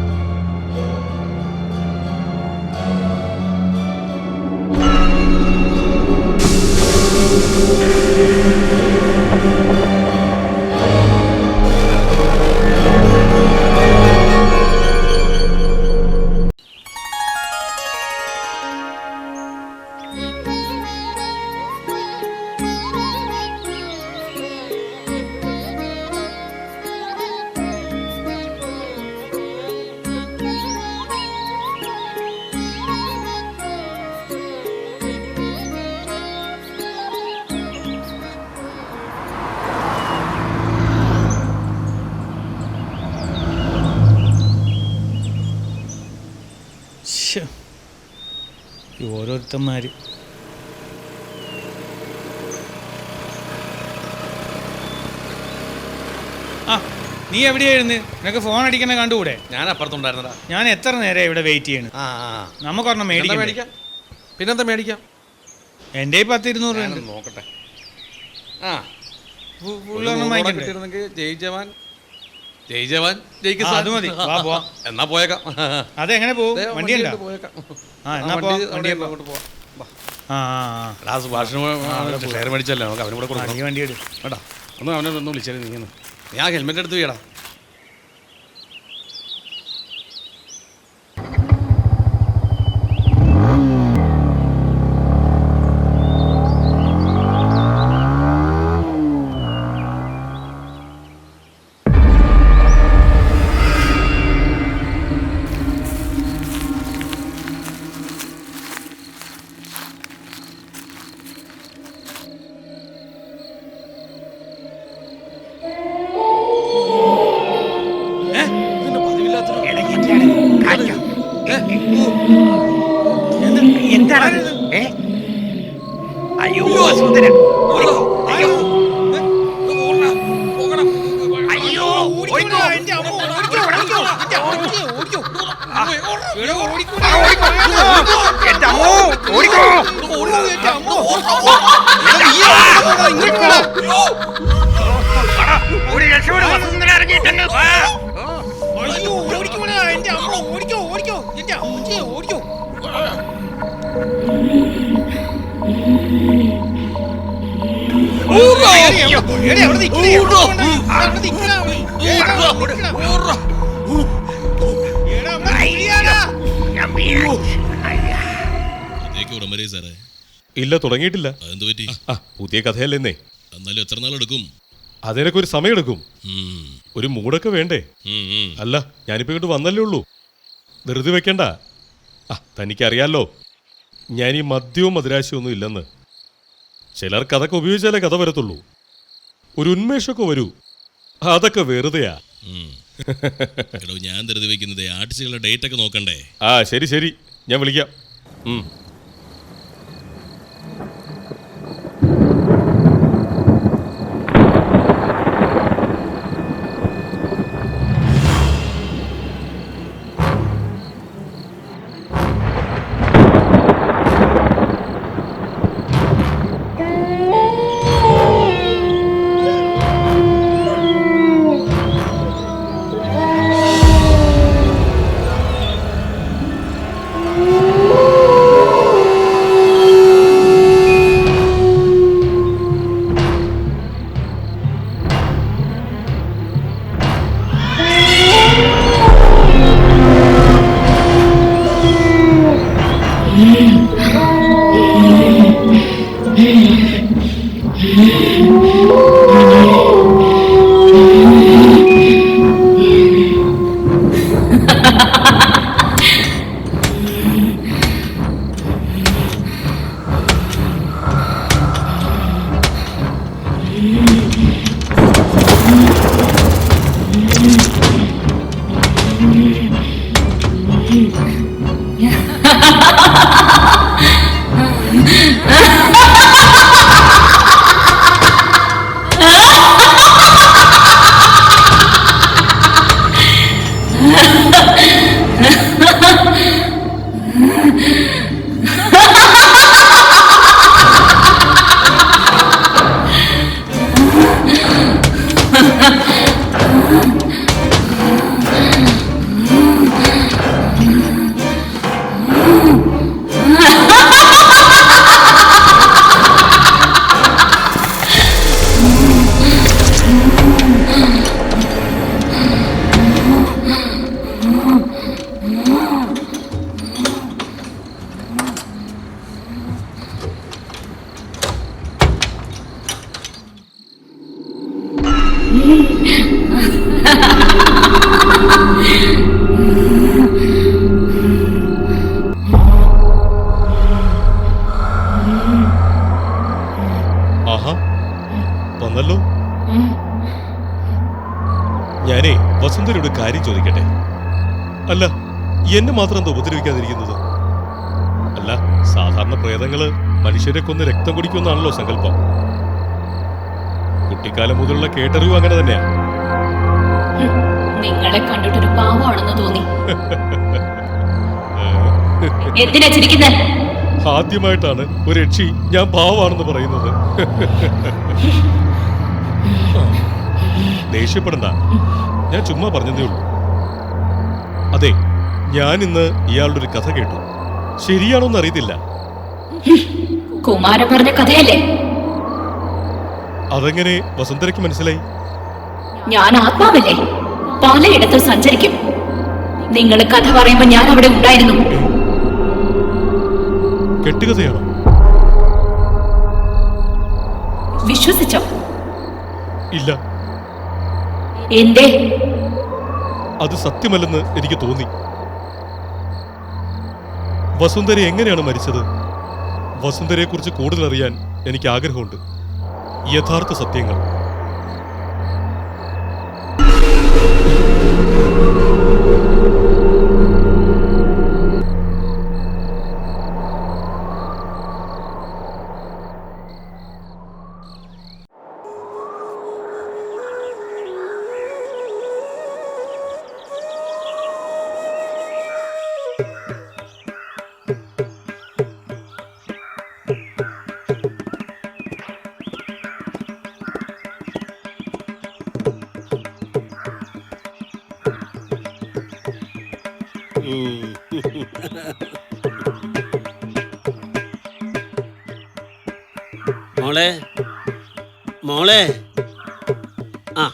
ഓരോരുത്തന്മാര് ആ, നീ എവിടെയായിരുന്നു? നിനക്ക് ഫോൺ അടിക്കണ കണ്ടുകൂടെ? ഞാൻ അപ്പുറത്തുണ്ടായിരുന്നടാ. ഞാൻ എത്ര നേരം ഇവിടെ വെയിറ്റ് ചെയ്യണം. ആ നമുക്കൊരെണ്ണം മേടിക്കാം. പിന്നെന്താ മേടിക്കാം? എൻ്റെ 10-200 ഉണ്ട്. നോക്കട്ടെ. ഫുള്ളൊന്നും വാങ്ങിക്കണ്ടേ? ജയ് ജവാൻ ജയ് ജവാൻ ജയ്ക്ക് അത് മതി. വാ പോവാം. എന്നാ പോയേക്കാം. അതെങ്ങനെ പോകും? വണ്ടി ഉണ്ടോ? പോയേക്കാം. എന്നാ അങ്ങോട്ട് പോവാം. ഷെയർ മേടിച്ചല്ലേ, നമുക്ക് അവനും കൂടെ കൊടുക്കണം. വണ്ടി എടു കേട്ടാ. ഒന്ന് അവനെ ഒന്ന് വിളിച്ചാൽ നീ ഞാൻ ഹെൽമെറ്റ് എടുത്ത് വീടാ. അയ്യോ സുന്ദര, ഒരു രക്ഷയോട് വസുന്ധര ഇറങ്ങിയിട്ടുണ്ട്. ഇതേക്ക് ഉടമരേ സാറേ. ഇല്ല, തുടങ്ങിയിട്ടില്ല. അതെന്ത് പറ്റി? പുതിയ കഥയല്ലെന്നേ. എന്നാലും എത്ര നാളെടുക്കും? അതിനൊക്കെ ഒരു സമയമെടുക്കും. ഒരു മൂടൊക്കെ വേണ്ടേ? അല്ല, ഞാനിപ്പോ ഇങ്ങോട്ട് വന്നല്ലേ ഉള്ളൂ. ധൃതി വെക്കണ്ട. തനിക്കറിയാലോ, ഞാൻ ഈ മദ്യവും മദിരാശയൊന്നും ഇല്ലെന്ന്. ചിലർക്ക് അതൊക്കെ ഉപയോഗിച്ചാലേ കഥ വരത്തുള്ളൂ. ഒരു ഉന്മേഷമൊക്കെ വരൂ, അതൊക്കെ വെറുതെയാ. എടോ, ഞാൻ ധൃതി വെക്കുന്നത് ആർട്ടിസ്റ്റുകളുടെ ഡേറ്റ് ഒക്കെ നോക്കണ്ടേ? ശരി ശരി, ഞാൻ വിളിക്കാം. വന്നല്ലോ. ഞാനേ വസുന്ധരയോട് കാര്യം ചോദിക്കട്ടെ? അല്ല, എന്നെ മാത്രം എന്താ ഉപദ്രവിക്കാതിരിക്കുന്നത്? അല്ല, സാധാരണ പ്രേതങ്ങള് മനുഷ്യരെ കൊന്ന് രക്തം കുടിക്കുമെന്നാണല്ലോ സങ്കല്പം. കുട്ടിക്കാലം മുതലുള്ള കേട്ടറിവ് അങ്ങനെ തന്നെയാ. നിങ്ങളെ കണ്ടിട്ടൊരു പാവമാണെന്ന് തോന്നി. എന്തിനാ ചിരിക്കുന്നത്? ആദ്യമായിട്ടാണ് ഒരു യക്ഷി ഞാൻ പാവമാണെന്ന് പറയുന്നത്. ദേഷ്യപ്പെടണ്ട, ഞാൻ ചുമ്മാ പറഞ്ഞതേ ഉള്ളൂ. അതെ, ഞാൻ ഇന്ന് ഇയാളുടെ ഒരു കഥ കേട്ടു. ശരിയാണോന്ന് അറിയത്തില്ല. കുമാരൻ പറഞ്ഞ കഥയല്ലേ? അതെങ്ങനെ വസുന്ധരയ്ക്ക് മനസ്സിലായി? ഞാൻ ആത്മാവല്ലേ, പലയിടത്തും സഞ്ചരിക്കും. നിങ്ങൾ കഥ പറയുമ്പോ ഞാൻ അവിടെ ഉണ്ടായിരുന്നു. കെട്ടുകഥയാണോ? വിശ്വസിച്ചോ? ഇല്ല. എന്തേ? അത് സത്യമല്ലെന്ന് എനിക്ക് തോന്നി. വസുന്ധര എങ്ങനെയാണ് മരിച്ചത്? വസുന്ധരയെ കുറിച്ച് കൂടുതൽ അറിയാൻ എനിക്ക് ആഗ്രഹമുണ്ട്. യഥാർത്ഥ സത്യങ്ങൾ. മോളെ, മോളെ, ആ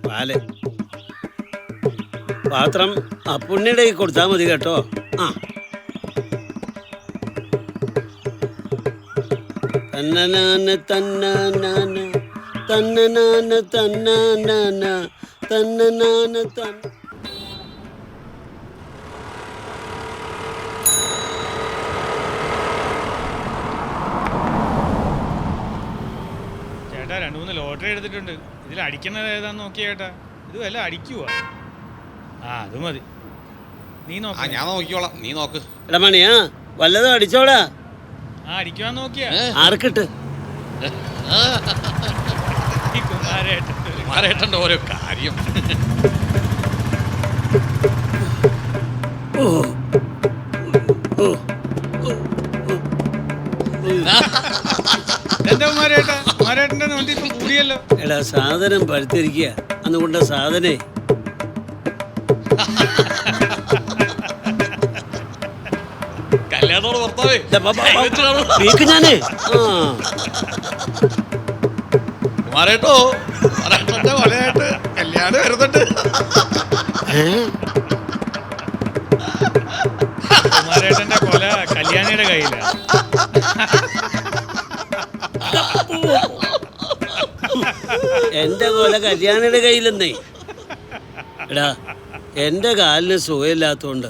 പാല് പാത്രം ആ പുണ്ണിയുടെ കൊടുത്താൽ മതി കേട്ടോ. ആ തന്നനാന തന്നനാന തന്നനാന തന്നനാന തന്നനാന തന്ന. ചേട്ടാ 2-3 ലോട്ടറി എടുത്തിട്ടുണ്ട്. ഇതിൽ അടിക്കുന്നത് ഏതാന്ന് നോക്കിയ ചേട്ടാ. ഇത് വല്ല അടിക്കുവാ? ആ അത് മതി. നീ ആ നോക്ക. ഞാൻ നോക്കിക്കോളാം, നീ നോക്ക്. എടാ മണിയാ വല്ലതും അടിച്ചോടാ. ആ അടിക്കുവാൻ നോക്കിയാ ആർക്കിട്ട്? ഈ കുമാരേട്ടൻ. കുമാരേട്ടൻ്റെ ഓരോ കാര്യം. ഓ ഓ എന്താ കുമാരേട്ടാ? കുമാരേട്ടൻ്റെ നോട്ടി ഇപ്പം കൂടിയല്ലോ. എടാ സാധനം പഴുത്തിരിക്കുക. അന്നുകൊണ്ട സാധനേ കല്യാണത്തോട് ഭർത്താവേ ഞാനേ. കുമാരേട്ടോ, കുമാരേട്ടൻ്റെ കൊലയായിട്ട് കല്യാണം വരുന്നുണ്ട്. കുമാരേട്ടൻ്റെ കൊല കല്യാണിയുടെ കയ്യിലാ. എന്റെ കൊല കല്യാണിയുടെ കയ്യിലെന്നേ. എടാ എന്റെ കാലിന് സുഖമില്ലാത്തതുകൊണ്ട്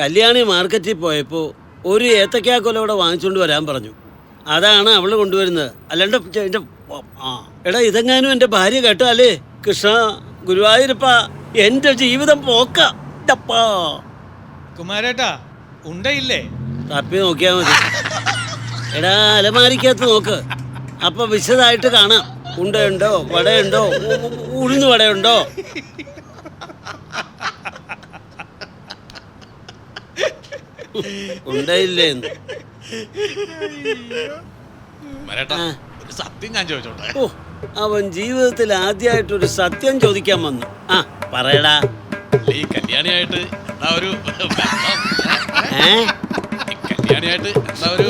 കല്യാണി മാർക്കറ്റിൽ പോയപ്പോൾ ഒരു ഏത്തക്കാ കൊല ഇവിടെ വാങ്ങിച്ചുകൊണ്ട് വരാൻ പറഞ്ഞു. അതാണ് അവള് കൊണ്ടുവരുന്നത്. അല്ലാണ്ട് എൻ്റെ എടാ ഇതെങ്ങാനും എൻ്റെ ഭാര്യ കേട്ടോ അല്ലേ? കൃഷ്ണ ഗുരുവായൂരപ്പ, എൻ്റെ ജീവിതം പോക്ക. കുമാരേട്ടാ ഉണ്ടയില്ലേ? തപ്പി നോക്കിയാ മതി. എടാ അലമാരിക്കകത്ത് നോക്ക്, അപ്പൊ വിശദമായിട്ട് കാണാം. ഉണ്ടയുണ്ടോ, വടയുണ്ടോ, ഉഴുന്ന് വടയുണ്ടോ? ഉണ്ടയില്ലേ? ഒരു സത്യം ഞാൻ ചോദിച്ചോട്ടെ? ഓ അവൻ ജീവിതത്തിൽ ആദ്യമായിട്ടൊരു സത്യം ചോദിക്കാൻ വന്നു. ആ പറയടാ. ഈ കല്യാണിയായിട്ട് എന്താ ഒരു കല്യാണിയായിട്ട് എന്താ ഒരു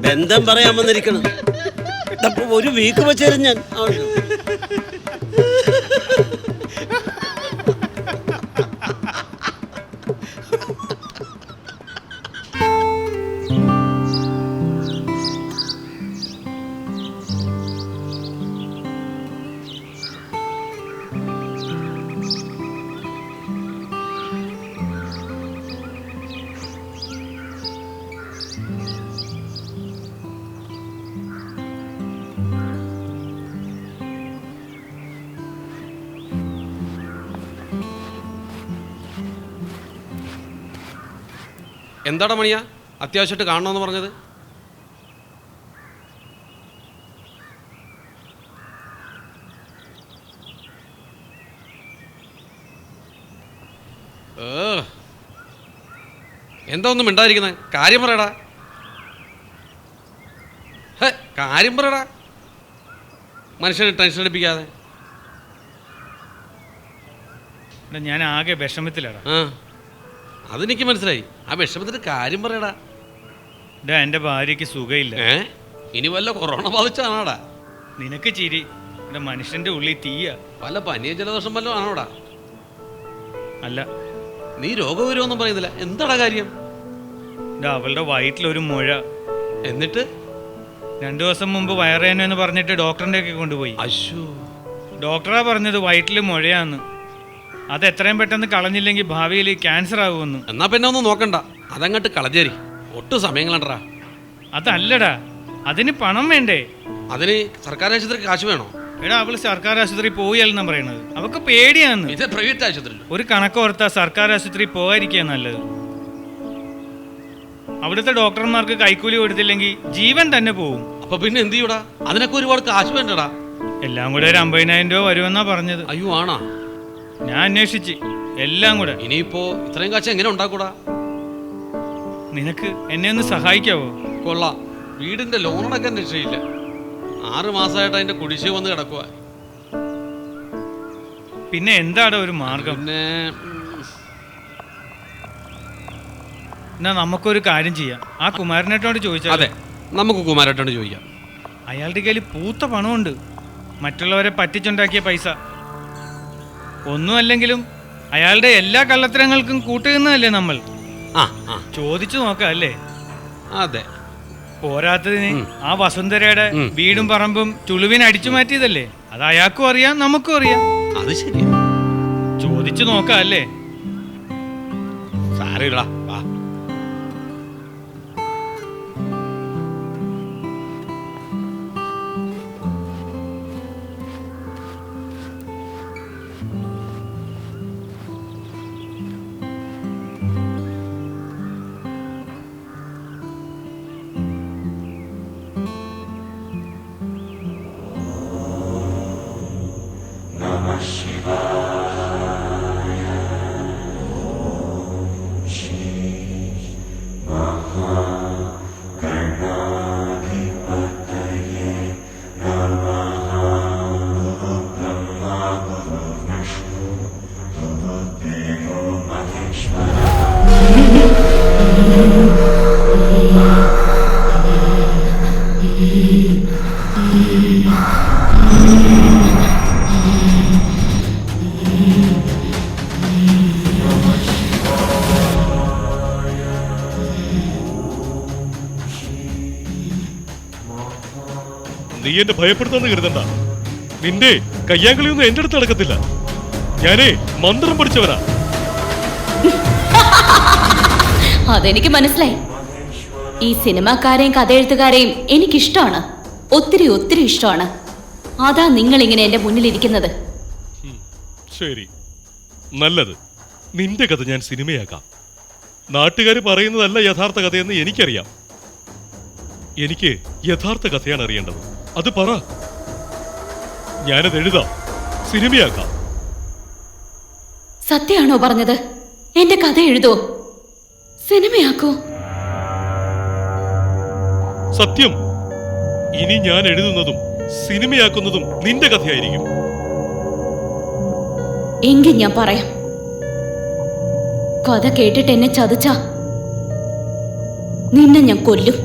ബന്ധം പറയാൻ വന്നിരിക്കണം. ഒരു വീക്ക് വെച്ചേരും ഞാൻ. എന്താടാ മണിയാ അത്യാവശ്യമായിട്ട് കാണണമെന്ന് പറഞ്ഞത്? എന്താ ഒന്നും മിണ്ടായിരിക്കുന്നത്? കാര്യം പറയടാ. കാര്യം പറയടാ, മനുഷ്യനെ ടെൻഷൻ അടിപ്പിക്കാതെ. ഞാൻ ആകെ വിഷമത്തിലാടാ. അതെനിക്ക് മനസ്സിലായി. ആ വിഷമത്തിന്റെ കാര്യം പറയടാ. എൻ്റെ ഭാര്യയ്ക്ക് സുഖമില്ല. ഇനി വല്ല കൊറോണ ബാധിച്ചാണോടാ? നിനക്ക് ചിരി, എൻ്റെ മനുഷ്യന്റെ ഉള്ളിൽ തീയ. വല്ല പനിയ ജലദോഷം വല്ലതും ആണോടാ? അല്ല. നീ രോഗം വരുമൊന്നും പറയുന്നില്ല. എന്താടാ കാര്യം? അവളുടെ വയറ്റിലൊരു മുഴ. എന്നിട്ട് 2 ദിവസം മുമ്പ് വയറുവേദന പറഞ്ഞിട്ട് ഡോക്ടറിൻ്റെ ഒക്കെ കൊണ്ടുപോയി. അശ്ശോ. ഡോക്ടറാ പറഞ്ഞത് വയറ്റിൽ മുഴയാന്ന്. അത് എത്രയും പെട്ടെന്ന് കളഞ്ഞില്ലെങ്കിൽ ഭാവിയിൽ ക്യാൻസർ ആകുമെന്ന്. എന്നാ പിന്നെ ഒന്നും നോക്കണ്ട, അതങ്ങോട്ട് കളഞ്ഞേരി. ഒട്ടും സമയങ്ങളണ്ടാ. അതല്ലടാ, അതിന് പണം വേണ്ടേ? അതിന് സർക്കാർ ആശുപത്രിക്ക് കാശ് വേണോ? എടാ അവള് സർക്കാർ ആശുപത്രി പോയല്ലെന്നാ പറയണത്. അവക്ക് പേടിയാന്ന്. ഇത് പ്രൈവറ്റ് ആശുപത്രി. ഒരു കണക്കോർത്താ സർക്കാർ ആശുപത്രി പോകാതിരിക്കുക നല്ലത്. അവിടുത്തെ ഡോക്ടർമാർക്ക് കൈക്കൂലി കൊടുത്തില്ലെങ്കിൽ ജീവൻ തന്നെ പോവും. അപ്പൊ പിന്നെ എന്ത് ചെയ്യൂടാ? അതിനൊക്കെ ഒരുപാട് കാശ് വേണ്ടടാ. എല്ലാം കൂടെ ഒരു 50,000 രൂപ വരുമെന്നാ പറഞ്ഞത്. അയ്യോ ആണോ? ഞാൻ അന്വേഷിച്ച് എല്ലാം കൂടെ. ഇനിയിപ്പോ ഇത്രയും കാശ് എങ്ങനെ ഉണ്ടാക്കൂടാ? നിനക്ക് എന്നെ ഒന്ന് സഹായിക്കാവോ? കൊള്ളാം. വീടിന്റെ ലോണടക്കാൻ രക്ഷയില്ല. 6 മാസമായിട്ട് അതിന്റെ കുടിശ്ശിക വന്ന് കിടക്കുക. പിന്നെ എന്താടാ ഒരു മാർഗം? പിന്നെ എന്നാ നമുക്കൊരു കാര്യം ചെയ്യാം. ആ കുമാരനേട്ടനോട് ചോദിച്ചാൽ. അതെ, നമുക്ക് കുമാരേട്ടനോട് ചോദിക്കാം. അയാളുടെ കയ്യിൽ പൂത്ത പണമുണ്ട്, മറ്റുള്ളവരെ പറ്റിച്ചുണ്ടാക്കിയ പൈസ. ഒന്നും അല്ലെങ്കിലും അയാളുടെ എല്ലാ കള്ളത്തരങ്ങൾക്കും കൂട്ടുകന്നല്ലേ നമ്മൾ. ആ ആ ചോദിച്ചു നോക്കാം അല്ലേ? അതെ. പോരാത്തതിന് ആ വസുന്ധരയുടെ വീടും പറമ്പും ചുളുവിനെ അടിച്ചു മാറ്റിയതല്ലേ? അത് അയാൾക്കും അറിയാം, നമുക്കും അറിയാം. അത് ശരിയാ. ചോദിച്ചു നോക്കാം അല്ലേ? സാരമില്ലടാ, വാ. നീ എന്നെ ഭയപ്പെടുത്താന്ന് കരുതണ്ട. നിന്റെ കയ്യാങ്കളിയൊന്നും എന്റെ അടുത്ത് നടക്കത്തില്ല. ഞാനേ മന്ത്രം പഠിച്ചവനാ. അതെനിക്ക് മനസ്സിലായി. ഈ സിനിമാക്കാരെയും കഥയെഴുത്തുകാരെയും എനിക്കിഷ്ടമാണ്, ഒത്തിരി ഒത്തിരി ഇഷ്ടമാണ്. അതാ നിങ്ങൾ ഇങ്ങനെ എന്റെ മുന്നിലിരിക്കുന്നത്. ശരി, നല്ലത്. നിന്റെ കഥ ഞാൻ സിനിമയാക്കാം. നാട്ടുകാർ പറയുന്നതല്ല യഥാർത്ഥ കഥയെന്ന് എനിക്കറിയാം. എനിക്ക് യഥാർത്ഥ കഥയാണ് അറിയേണ്ടത്. അത് പറ, ഞാനത് എഴുതാം, സിനിമയാക്കാം. സത്യമാണോ പറഞ്ഞത്? എന്റെ കഥ എഴുതോ, സിനിമയാക്കോ? സത്യം. ഇനി ഞാൻ എഴുതുന്നതും സിനിമയാക്കുന്നതും നിന്റെ കഥയായിരിക്കും. എങ്കിൽ ഞാൻ പറയാം. കഥ കേട്ടിട്ട് എന്നെ ചതിച്ച നിന്നെ ഞാൻ കൊല്ലും.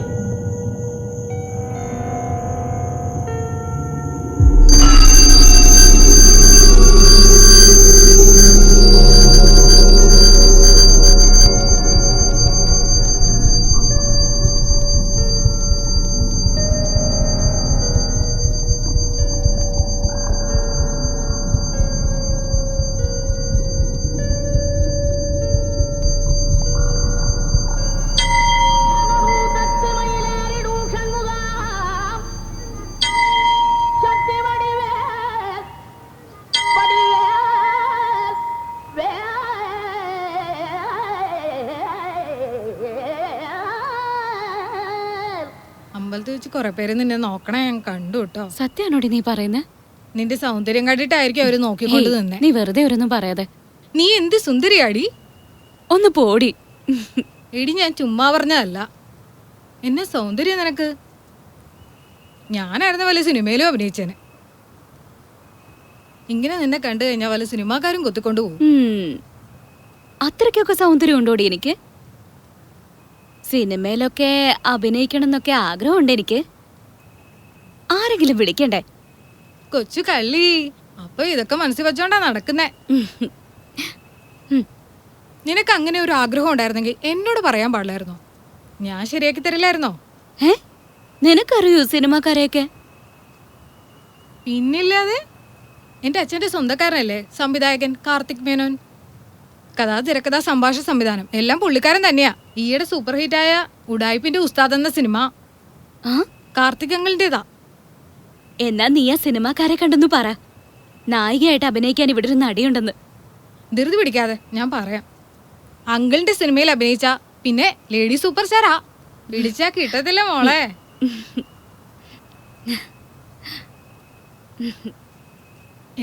അമ്പലത്തിൽ വെച്ച് കുറെ പേര് നിന്നെ നോക്കണേ ഞാൻ കണ്ടു കേട്ടോ. സത്യാണോടി നീ പറയുന്നത്? നിന്റെ സൗന്ദര്യം കണ്ടിട്ടായിരിക്കും അവര് നോക്കിക്കൊണ്ട് നിന്നെ. നീ വെറുതെ ഒരൊന്നും പറയാതെ. നീ എന്ത് സുന്ദരിയാടി. ഒന്ന് പോടി. എടി ഞാൻ ചുമ്മാ പറഞ്ഞതല്ല. എന്നെ സൗന്ദര്യം നിനക്ക്. ഞാനായിരുന്ന വല്ല സിനിമയിലും അഭിനയിച്ചേനെ. ഇങ്ങനെ നിന്നെ കണ്ടു കഴിഞ്ഞാൽ വല്ല സിനിമാക്കാരും കൊത്തിക്കൊണ്ടു പോകും. അത്രയ്ക്കൊക്കെ സൗന്ദര്യം ഉണ്ടോടി എനിക്ക്? സിനിമയിലൊക്കെ അഭിനയിക്കണം എന്നൊക്കെ ആഗ്രഹമുണ്ട് എനിക്ക്. ആരെങ്കിലും വിളിക്കണ്ടേ? കൊച്ചു കള്ളി, അപ്പൊ ഇതൊക്കെ മനസ്സിൽ വെച്ചോണ്ടാ നടക്കുന്നേ. നിനക്ക് അങ്ങനെ ഒരു ആഗ്രഹം ഉണ്ടായിരുന്നെങ്കിൽ എന്നോട് പറയാൻ പാടില്ലായിരുന്നോ? ഞാൻ ശരിയാക്കി തരില്ലായിരുന്നോ? നിനക്കറിയൂ സിനിമാക്കാരെയൊക്കെ? പിന്നില്ലാതെ. എന്റെ അച്ഛന്റെ സ്വന്തക്കാരനല്ലേ സംവിധായകൻ കാർത്തിക് മേനോൻ. കഥാ, തിരക്കഥ, സംഭാഷണ സംവിധാനം എല്ലാം പുള്ളിക്കാരൻ തന്നെയാ. ഈയിടെ സൂപ്പർ ഹിറ്റായ ഉഡായിപ്പിന്റെ ഉസ്താദ് എന്ന സിനിമ കാർത്തിക് അങ്കിളിന്റേതാ. എന്നാ നീ ആ സിനിമാക്കാരെ കണ്ടെന്ന് പറ. നായികയായിട്ട് അഭിനയിക്കാൻ ഇവിടെ ഒരു നടിയുണ്ടെന്ന്. ധൃതി പിടിക്കാതെ, ഞാൻ പറയാം. അങ്കിളിന്റെ സിനിമയിൽ അഭിനയിച്ച പിന്നെ ലേഡി സൂപ്പർ സ്റ്റാറാ. പിടിച്ചാ കിട്ടത്തില്ല മോളെ.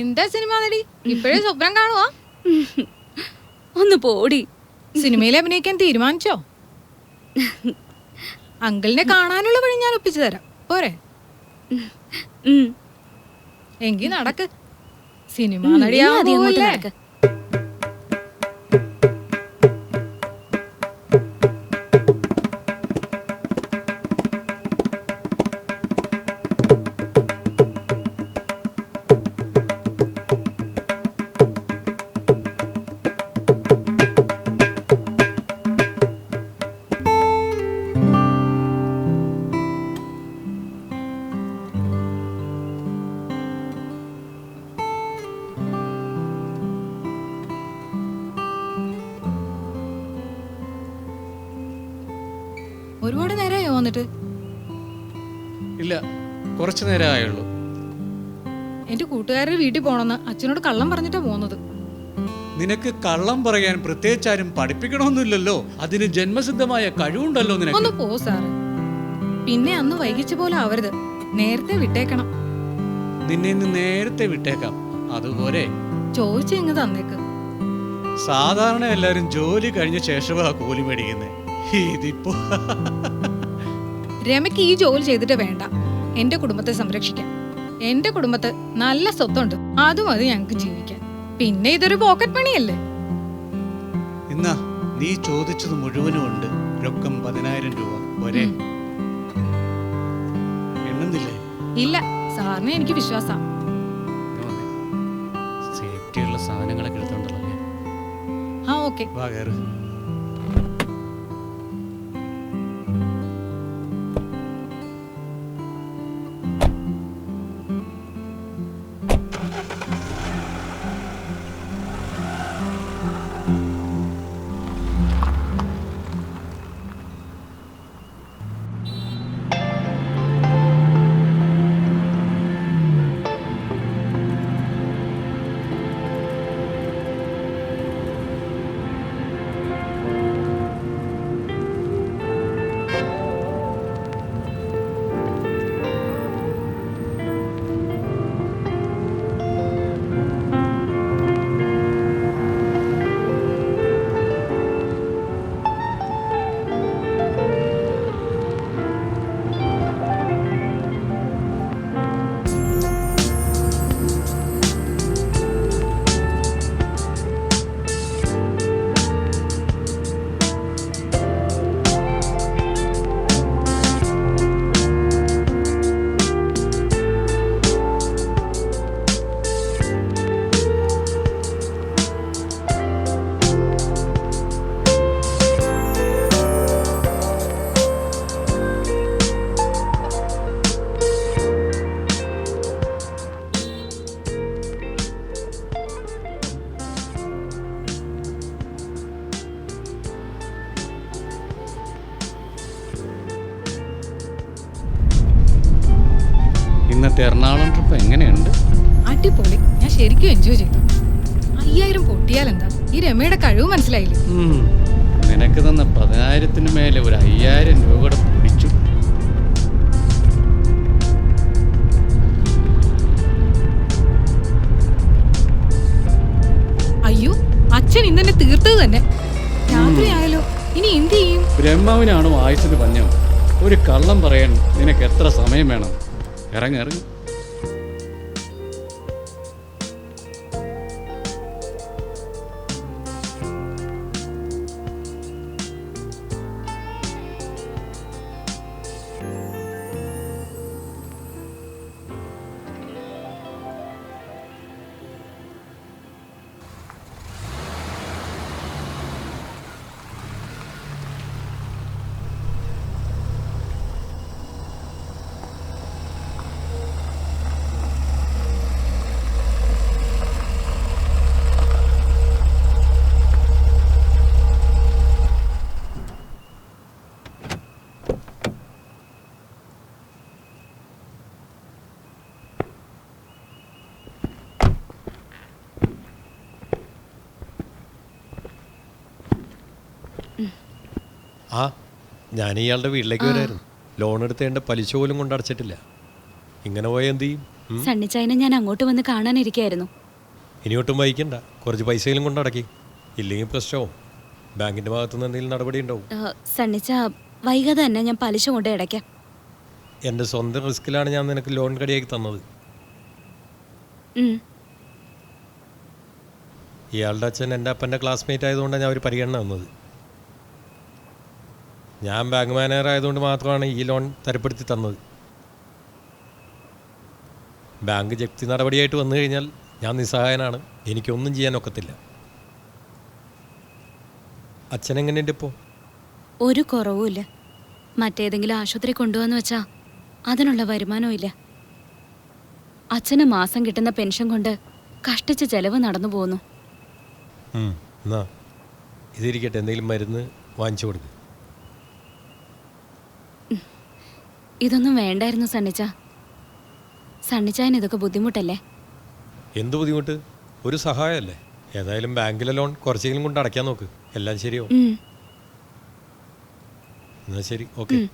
എന്താ സിനിമ നടി, ഇപ്പോഴേ സ്വപ്നം കാണുവാ? ഒന്ന് പോടി. സിനിമയിൽ അഭിനയിക്കാൻ തീരുമാനിച്ചോ? അങ്കിളിനെ കാണാനുള്ള വഴി ഞാൻ ഒപ്പിച്ചു തരാം, പോരെ? എങ്കി നടക്ക്. സിനിമ നടിയാവുമല്ലേ? ഒരുപാട് നേരമായോ വന്നിട്ട്? ഇല്ല, കുറച്ചു നേരം ആയുള്ളൂ. എന്റെ കൂട്ടുകാരുടെ വീട്ടിൽ പോണെന്ന് അച്ഛനോട് കള്ളം പറഞ്ഞിട്ടാ പോകുന്നത്. നിനക്ക് കള്ളം പറയാൻ പ്രത്യേകിച്ച് ആരും പഠിപ്പിക്കണമെന്നില്ലല്ലോ. അതിന് ജന്മസിദ്ധമായ കഴിവുണ്ടല്ലോ നിനക്ക്. ഒന്ന് പോ സാറ്. പിന്നെ അന്ന് വൈകിച്ച പോലെ ആവരുത്. നേരത്തെ വിട്ടേക്കണം. നിന്നെ ഇന്ന് നേരത്തെ വിട്ടേക്കാം. അതുപോലെ ചോദിച്ചെങ്ങ് തന്നേക്ക്. സാധാരണ എല്ലാരും ജോലി കഴിഞ്ഞ ശേഷമാ കൂലി മേടിക്കുന്നത്. ഇതിപ്പോ രമയ്ക്ക് ഈ ജോലി ചെയ്തിട്ട് വേണ്ട എന്റെ കുടുംബത്തെ സംരക്ഷിക്കാൻ. എന്റെ കുടുംബത്ത് നല്ല സ്വത്തുണ്ട്, അതും അത് ഞങ്ങൾക്ക് ജീവിക്കാൻ. പിന്നെ ഇതൊരു പോക്കറ്റ് പണിയല്ലേ? ഇന്നാ നീ ചോദിച്ചത് മുഴുവനും ഉണ്ട്. രൊക്കം 10,000 രൂപ ഒരേ. എണ്ണുന്നില്ലേ? ഇല്ല, സാറിന് എനിക്ക് വിശ്വാസം. സേഫ്റ്റിയുള്ള സാധനങ്ങളൊക്കെ എടുത്തോണ്ടല്ലോ. ആ ഓക്കെ. വാ കയറ്. ഇന്നത്തെ എറണാകുളം ട്രിപ്പ് എങ്ങനെയുണ്ട്? അടിപൊളി. ഞാൻ ശരിക്കും എൻജോയ് ചെയ്തു. 5000 പൊട്ടിയാലെന്താ? ഈ രമയുടെ കഴിവ് മനസ്സിലായില്ലേ? നിനക്ക് തന്ന 10,000 മേലെ ഒരു 5000 രൂപ കൂടെ പിടിച്ചു. അയ്യോ, അച്ഛൻ ഇന്നെ തീർത്തത് തന്നെ. രാത്രിയായാലോ, ഇനി എന്ത് ചെയ്യും? ബ്രഹ്മാവിനാണോ ആയുസിന് പഞ്ഞം? ഒരു കള്ളം പറയാൻ നിനക്ക് എത്ര സമയം വേണം? ഇറങ്ങി. ആ ഞാൻ ഇയാളുടെ വീട്ടിലേക്ക് വരായിരുന്നു. ലോൺ എടുത്തേണ്ട പലിശ പോലും കൊണ്ട് അടച്ചിട്ടില്ല. ഇങ്ങനെ പോയ എന്ത് ചെയ്യും? സണ്ണിച്ചായനെ ഞാൻ അങ്ങോട്ട് വന്ന് കാണാനിരിക്കായിരുന്നു. ഇനിയൊട്ടും വൈകണ്ട, കുറച്ച് പൈസയിലും കൊണ്ട് അടക്കി. ഇല്ലെങ്കിൽ പ്രശ്നവും. ബാങ്കിന്റെ ഭാഗത്തുനിന്ന് എന്തെങ്കിലും നടപടി ഉണ്ടാവും. സണ്ണിച്ച വൈകാതെ തന്നെ ഞാൻ പലിശ കൊണ്ട് അടയ്ക്കാം. എൻ്റെ സ്വന്തം റിസ്കിലാണ് ഞാൻ നിനക്ക് ലോൺ കടിയാക്കി തന്നത്. ഇയാളുടെ അച്ഛൻ എൻ്റെ അപ്പൻ്റെ ക്ലാസ്മേറ്റ് ആയതുകൊണ്ടാണ് ഞാൻ ഒരു പരിഗണന തന്നത്. ഞാൻ ബാങ്ക് മാനേജർ ആയതുകൊണ്ട് മാത്രമാണ് ഈ ലോൺ തരപ്പെടുത്തി തന്നത്. ബാങ്ക് ജപ്തി നടപടിയായിട്ട് വന്നു കഴിഞ്ഞാൽ ഞാൻ നിസ്സഹായനാണ്. എനിക്കൊന്നും ചെയ്യാനൊക്കത്തില്ല. അച്ഛൻ എങ്ങനെയുണ്ട് ഇപ്പോൾ? ഒരു കുറവുമില്ല. മറ്റേതെങ്കിലും ആശുപത്രി കൊണ്ടുവന്ന് വെച്ചാ അതിനുള്ള വരുമാനവും ഇല്ല. അച്ഛന് മാസം കിട്ടുന്ന പെൻഷൻ കൊണ്ട് കഷ്ടിച്ച് ചെലവ് നടന്നു പോകുന്നു. എന്നാ ഇതിരിക്കട്ടെ, എന്തെങ്കിലും മരുന്ന് വാങ്ങിച്ചു കൊടുക്കുക. ഇതൊന്നും വേണ്ടായിരുന്നു സണ്ണിച്ച. സണ്ണിച്ചായന് ഇതൊക്കെ ബുദ്ധിമുട്ടല്ലേ? എന്ത് ബുദ്ധിമുട്ട്? ഒരു സഹായമല്ലേ. ഏതായാലും ബാങ്കിലെ ലോൺ കുറച്ചെങ്കിലും കൊണ്ട് അടയ്ക്കാൻ നോക്ക്, എല്ലാം ശരിയാവും. എന്നാ ശരി, ഓക്കെ.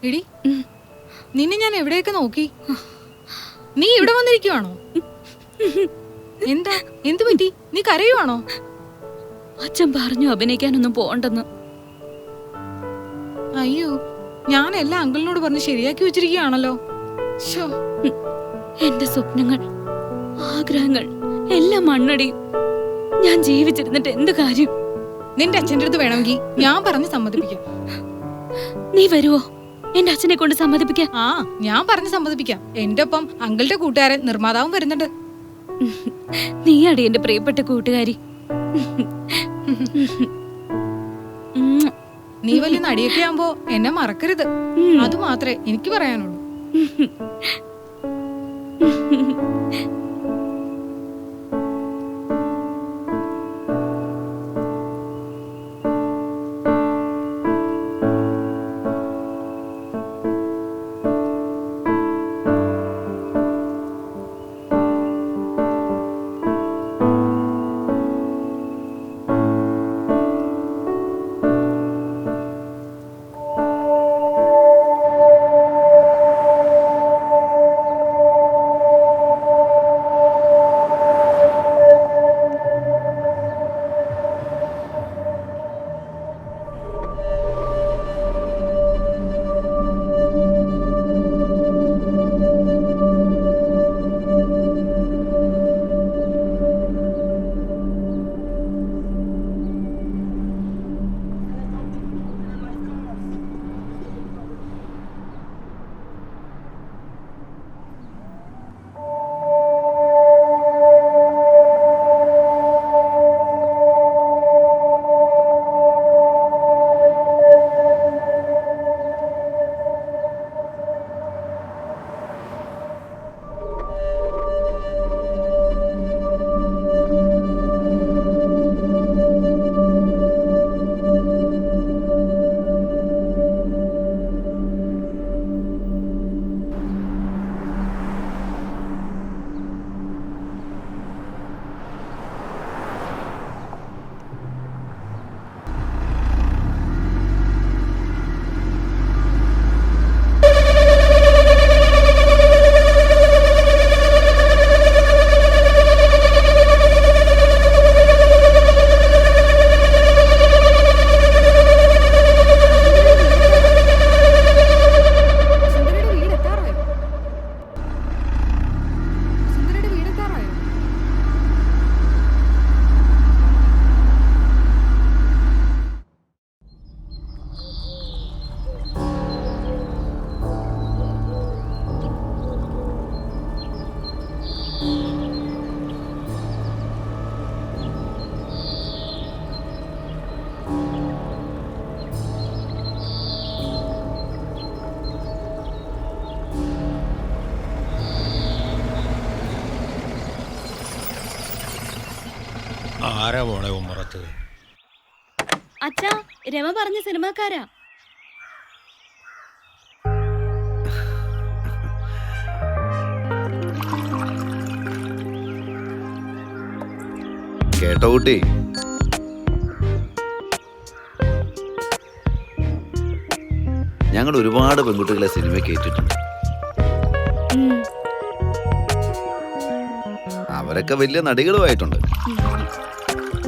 എടി, നിന്നെ ഞാൻ എവിടെയൊക്കെ നോക്കി. നീ ഇവിടെ വന്നിരിക്കുവാണോ? എന്താ, എന്തു പറ്റി? നീ കരയുവാണോ? അച്ഛൻ പറഞ്ഞു അഭിനയിക്കാനൊന്നും പോണ്ടെന്ന്. അയ്യോ, ഞാൻ എല്ലാം അങ്കിളിനോട് പറഞ്ഞ് ശരിയാക്കി വെച്ചിരിക്കുകയാണല്ലോ. എന്റെ സ്വപ്നങ്ങൾ, ആഗ്രഹങ്ങൾ എല്ലാം മണ്ണടിയും. ഞാൻ ജീവിച്ചിരുന്നിട്ട് എന്ത് കാര്യം? നിന്റെ അച്ഛൻ്റെ അടുത്ത് വേണമെങ്കിൽ ഞാൻ പറഞ്ഞ് സമ്മതിപ്പിക്കാം. നീ വരുവോ എന്റെ അച്ഛനെ കൊണ്ട് സമ്മതിപ്പിക്കാൻ? ആ, ഞാൻ പറഞ്ഞ് സമ്മതിപ്പിക്കാം. എന്റെ ഒപ്പം അങ്കിളുടെ കൂട്ടുകാരൻ നിർമ്മാതാവും വരുന്നുണ്ട്. നീയാടി എന്റെ പ്രിയപ്പെട്ട കൂട്ടുകാരി. നീ വലിയ നടിയൊക്കെ ആവുമ്പോ എന്നെ മറക്കരുത്. അത് മാത്രമേ എനിക്ക് പറയാനുള്ളൂ. ആരാ മോളെ ഉമ്മറത്ത്? അച്ഛാ, രമ പറഞ്ഞ സിനിമാക്കാരാ. കേട്ടോ കുട്ടി? ഞങ്ങൾ ഒരുപാട് പെൺകുട്ടികളെ സിനിമ കേട്ടിട്ടുണ്ട്. അവരൊക്കെ വലിയ നടികളുമായിട്ടുണ്ട്,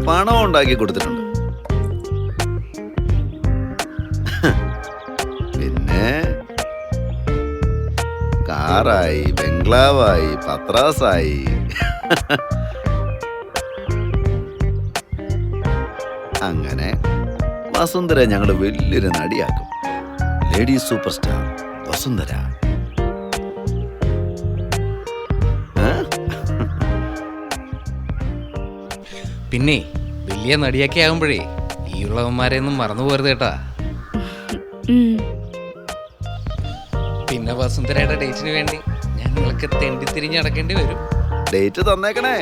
പണം ഉണ്ടാക്കി കൊടുത്തിട്ടുണ്ട്. പിന്നെ കാറായി, ബംഗ്ലാവായി, പത്രാസായി. അങ്ങനെ വസുന്ധര ഞങ്ങൾ വലിയൊരു നടിയാക്കും. Lady super star Vasundhara. പിന്നെ വലിയ നടിയൊക്കെ ആകുമ്പോഴേ ഈ ഉള്ളവന്മാരെ ഒന്നും മറന്നു പോരുത് കേട്ടാ. പിന്നെ വസുന്ധരയുടെ ഡേറ്റിന് വേണ്ടി ഞങ്ങൾക്ക് തെണ്ടി തിരിഞ്ഞ് നടക്കേണ്ടി വരും. ഡേറ്റ് തന്നേക്കണേ.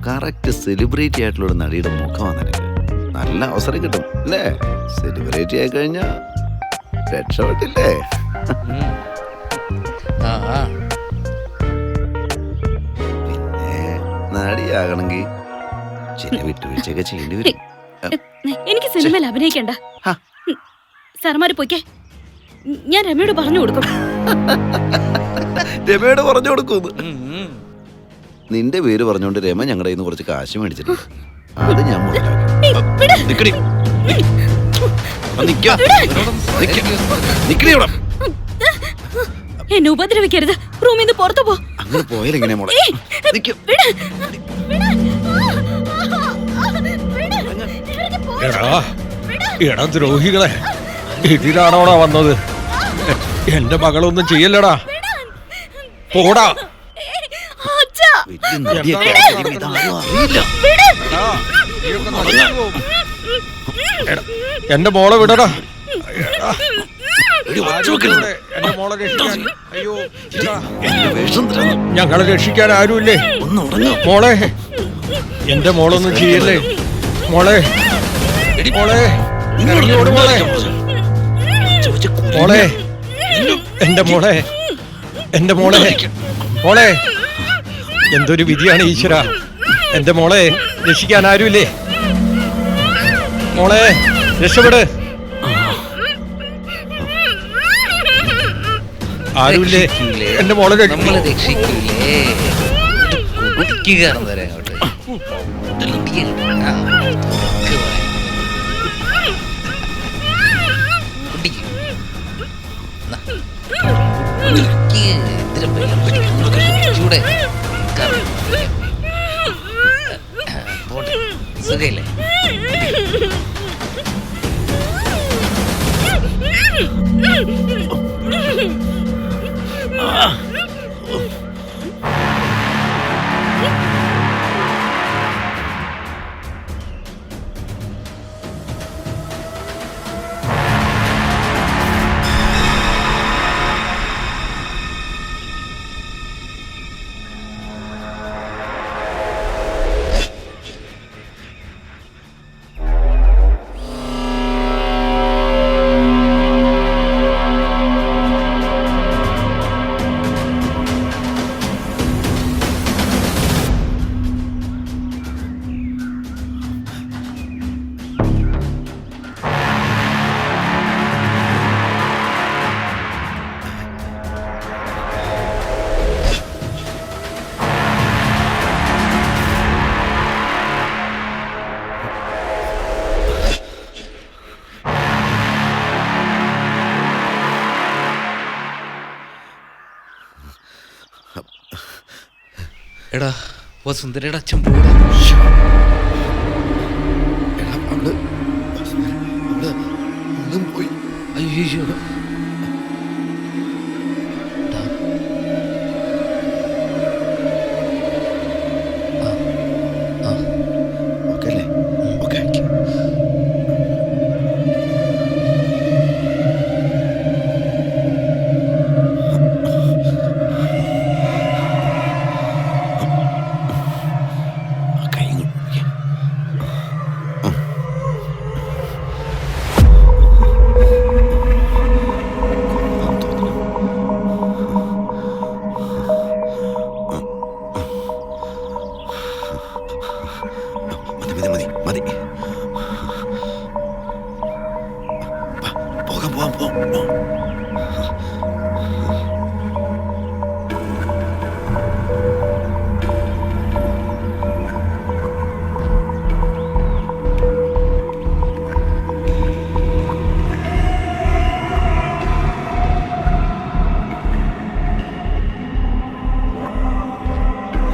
കറക്റ്റ് സെലിബ്രിറ്റി ആയിട്ടുള്ള ഒരു നടിയുടെ മുഖമാണ് നിനക്ക്. നല്ല അവസരം കിട്ടും അല്ലേ? സെലിബ്രിറ്റി ആയി കഴിഞ്ഞാ രക്ഷപ്പെട്ടില്ലേ? പിന്നെ നടിയാകണമെങ്കിൽ ചില വിട്ടുവീഴ്ചയൊക്കെ ചെയ്യേണ്ടി വരും. എനിക്ക് സിനിമയിൽ അഭിനയിക്കണ്ട. സാർമാര് പോയിക്കേ, ഞാൻ രമയോട് പറഞ്ഞു കൊടുക്കും. രമയോട് പറഞ്ഞു കൊടുക്കും. നിന്റെ പേര് പറഞ്ഞുകൊണ്ട് രമ ഞങ്ങളുടെ കയ്യിൽ നിന്ന് കുറച്ച് കാശ് മേടിച്ചിട്ടുണ്ട്. അത് ഞാൻ എന്നെ ഉപദ്രവിക്കരുത്. റൂമിൽ നിന്ന് പുറത്തു പോ. അങ്ങനെ പോയാലെങ്ങനെ മോളെ? എടാ ദ്രോഹികളെ, ഇതിലാണോടാ വന്നത്? എന്റെ മകളൊന്നും ചെയ്യല്ലടാ, പോടാ. എന്റെ മോളെ വിടടാ. ഞങ്ങളെ രക്ഷിക്കാൻ ആരുമില്ലേ? മോളെ, എന്റെ മോളൊന്നും ചെയ്യല്ലേ മോളെ. മോളെ ഇറങ്ങിയോട് മോളെ. മോളെ, എന്റെ മോളെ, എന്റെ മോളെ, മോളെ. എന്തൊരു വിധിയാണ് ഈശ്വര. എന്റെ മോളെ രക്ഷിക്കാൻ ആരുമില്ലേ? മോളെ രക്ഷപ്പെട്. ആരുമില്ലേ? എന്റെ മോളെ രക്ഷിക്കൂലേ? സുഖയില്ലേ? എടാ വസുന്ധരയുടെ അച്ഛൻ പോടാ. അയ്യോ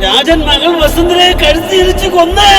രാജൻ മകൾ വസുന്ധരയെ കഴുത്തിരിച്ച് കൊന്നേ.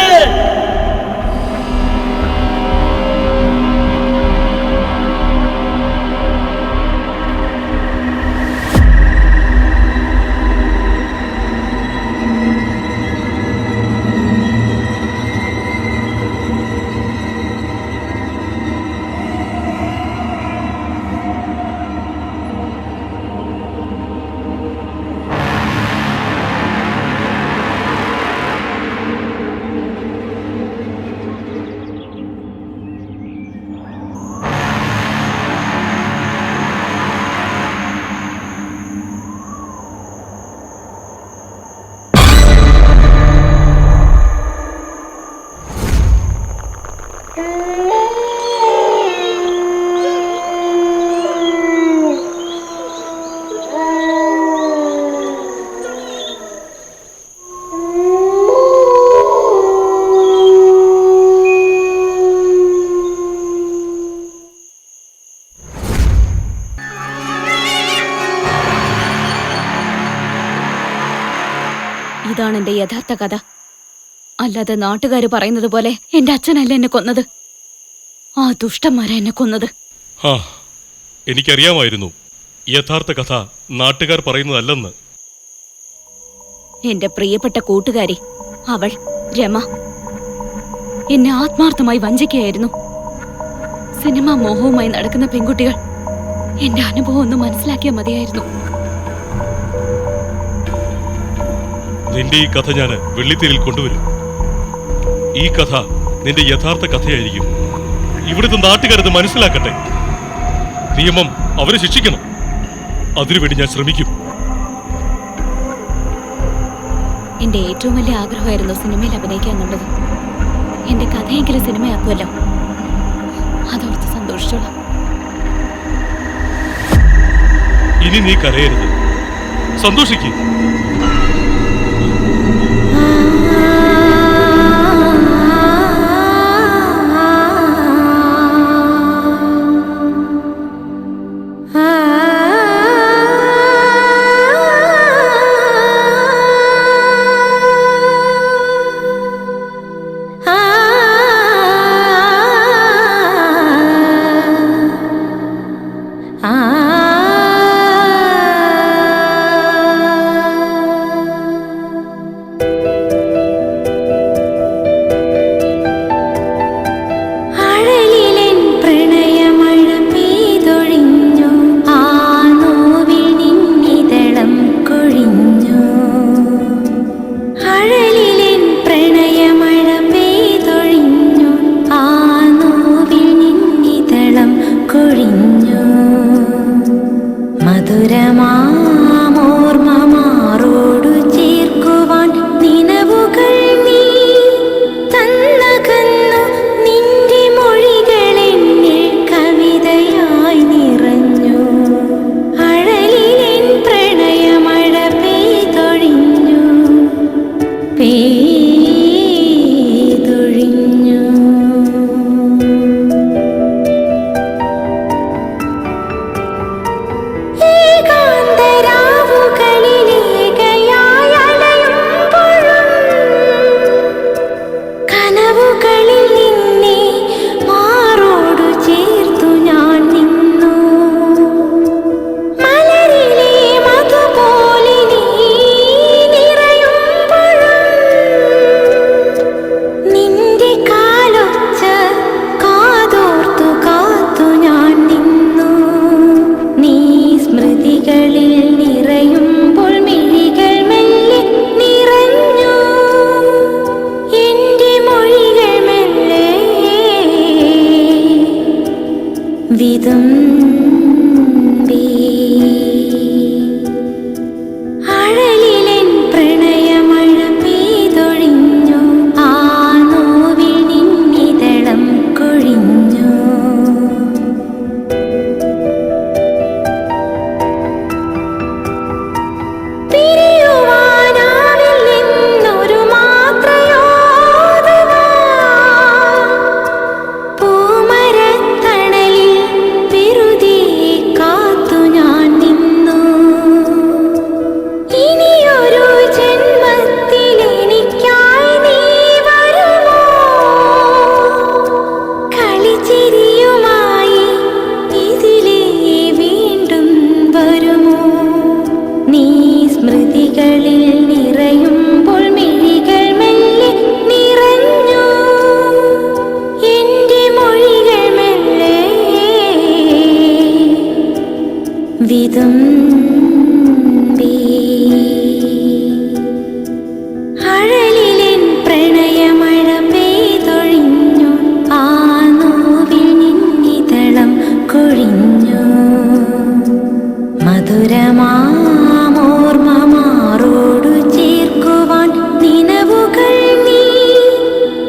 ഇതാണ് എന്റെ യഥാർത്ഥ കഥ. അല്ലാതെ നാട്ടുകാർ പറയുന്നത് പോലെ എന്റെ അച്ഛനല്ല എന്നെ കൊന്നത്, ആ ദുഷ്ടന്മാരാ എന്നെ കൊന്നത്. ആ എനിക്കറിയാമായിരുന്നു യഥാർത്ഥ കഥ നാട്ടുകാർ പറയുന്നതല്ലെന്ന്. എന്റെ പ്രിയപ്പെട്ട കൂട്ടുകാരി അവൾ രമ എന്നെ ആത്മാർത്ഥമായി വഞ്ചിക്കുകയായിരുന്നു. സിനിമാ മോഹവുമായി നടക്കുന്ന പെൺകുട്ടികൾ എന്റെ അനുഭവം ഒന്ന് മനസ്സിലാക്കിയാൽ മതിയായിരുന്നു. നിന്റെ ഈ കഥ ഞാൻ വെള്ളിത്തിരിൽ കൊണ്ടുവരും. ഈ കഥ നിന്റെ യഥാർത്ഥ കഥയായിരിക്കും. ഇവിടുത്തെ നാട്ടുകാരത് മനസ്സിലാക്കട്ടെ. നിയമം അവരെ ശിക്ഷിക്കണം. അതിനുവേണ്ടി ഞാൻ ശ്രമിക്കും. എന്റെ ഏറ്റവും വലിയ ആഗ്രഹമായിരുന്നു സിനിമയിൽ അഭിനയിക്കുക എന്നുള്ളത്. എന്റെ കഥയെങ്കിലും സിനിമയാക്കുമല്ലോ, അതോർത്ത് സന്തോഷിച്ചോളാം. ഇനി നീ കരയരുത്, സന്തോഷിക്കേ. ഏകാന്ത മുൻപേ അഴലിലെൻ പ്രണയമഴ പെയ്തൊഴിഞ്ഞു ആ നോവിൽ നിന്നിതളം കൊഴിഞ്ഞു മധുരമാമോർമ്മ മാറോടു ചേർക്കുവാൻ നിനവുകൾ നീ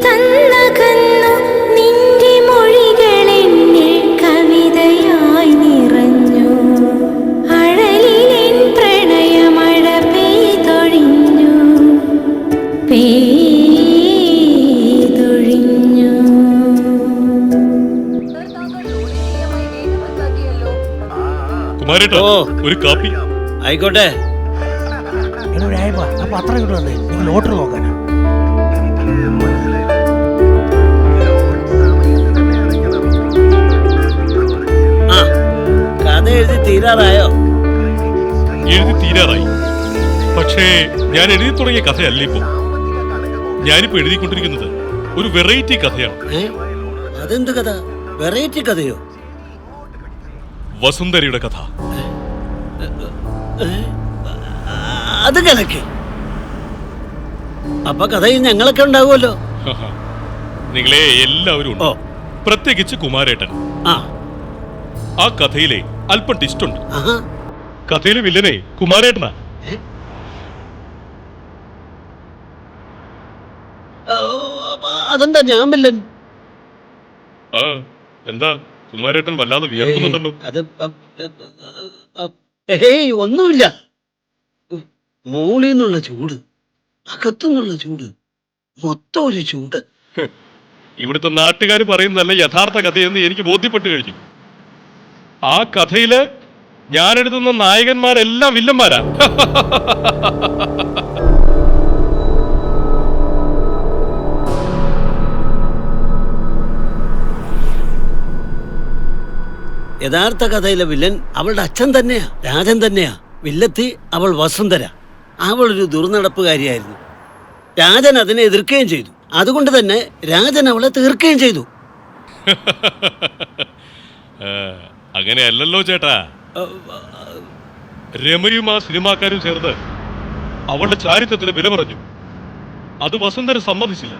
തന്നകന്നു നിന്റെ മൊഴികളെന്നിൽ കവിതയായി നിറഞ്ഞു അഴലിലെൻ പ്രണയമഴ പെയ്തൊഴിഞ്ഞു പെയ്തൊഴിഞ്ഞു. കുമാരേട്ടാ ഒരു കാപ്പി. ആയിക്കോട്ടെ. പത്രം ഇങ്ങോട്ട് വന്നേ, നിങ്ങൾ ലോട്ടറി നോക്കാനാ. ആ കഥ എഴുതി തീരാറായോ? എഴുതി തീരാറായി. പക്ഷേ ഞാൻ എഴുതി തുടങ്ങിയ കഥയല്ല ഇപ്പോ. ഞാനിപ്പോ എഴുതിക്കൊണ്ടിരിക്കുന്നത് ഒരു വെറൈറ്റി കഥയാണ്. അതെന്ത് കഥ? വെറൈറ്റി കഥയോ? വസുന്ധരയുടെ കഥ. അത് കലക്കി. അപ്പൊ കഥയിൽ ഞങ്ങളൊക്കെ ഉണ്ടാവുമല്ലോ. നിങ്ങളെ എല്ലാവരും ഉണ്ട്, പ്രത്യേകിച്ച് കുമാരേട്ടൻ. ആ കഥയിലെ അല്പം ടിസ്റ്റ് ഉണ്ട്. കഥയിലെ വില്ലനെ കുമാരേട്ടനാ. അതെന്താ ഞാൻ വില്ലൻ? എന്താ കുമാരേട്ടൻ വല്ലാതെ വിയർക്കുന്നുണ്ടല്ലോ? അത് ഏയ് ഒന്നുമില്ല. മോളിൽ ചൂട്, അകത്തുനിന്നുള്ള ചൂട്, മൊത്തം ഒരു ചൂട്. ഇവിടുത്തെ നാട്ടുകാർ പറയുന്നതല്ല യഥാർത്ഥ കഥയെന്ന് എനിക്ക് ബോധ്യപ്പെട്ടു കഴിഞ്ഞു. ആ കഥയില് ഞാൻ എഴുതുന്ന നായകന്മാരെല്ലാം വില്ലന്മാരാ. യഥാർത്ഥ കഥയിലെ വില്ലൻ അവളുടെ അച്ഛൻ തന്നെയാ, രാജൻ തന്നെയാ. വില്ലത്തി അവൾ വസുന്ധര. അവളൊരു ദുർനടപ്പുകാരിയായിരുന്നു. രാജൻ അതിനെ എതിർക്കുകയും ചെയ്തു. അതുകൊണ്ട് തന്നെ രാജൻ അവളെ തീർക്കുകയും ചെയ്തു. അങ്ങനെയല്ലല്ലോ ചേട്ടാ. രമയും ആ സിനിമാക്കാരും ചേർന്ന് അവളുടെ ചാരിത്രത്തിന് വില പറഞ്ഞു. അത് വസുന്ധര സമ്മതിച്ചില്ല.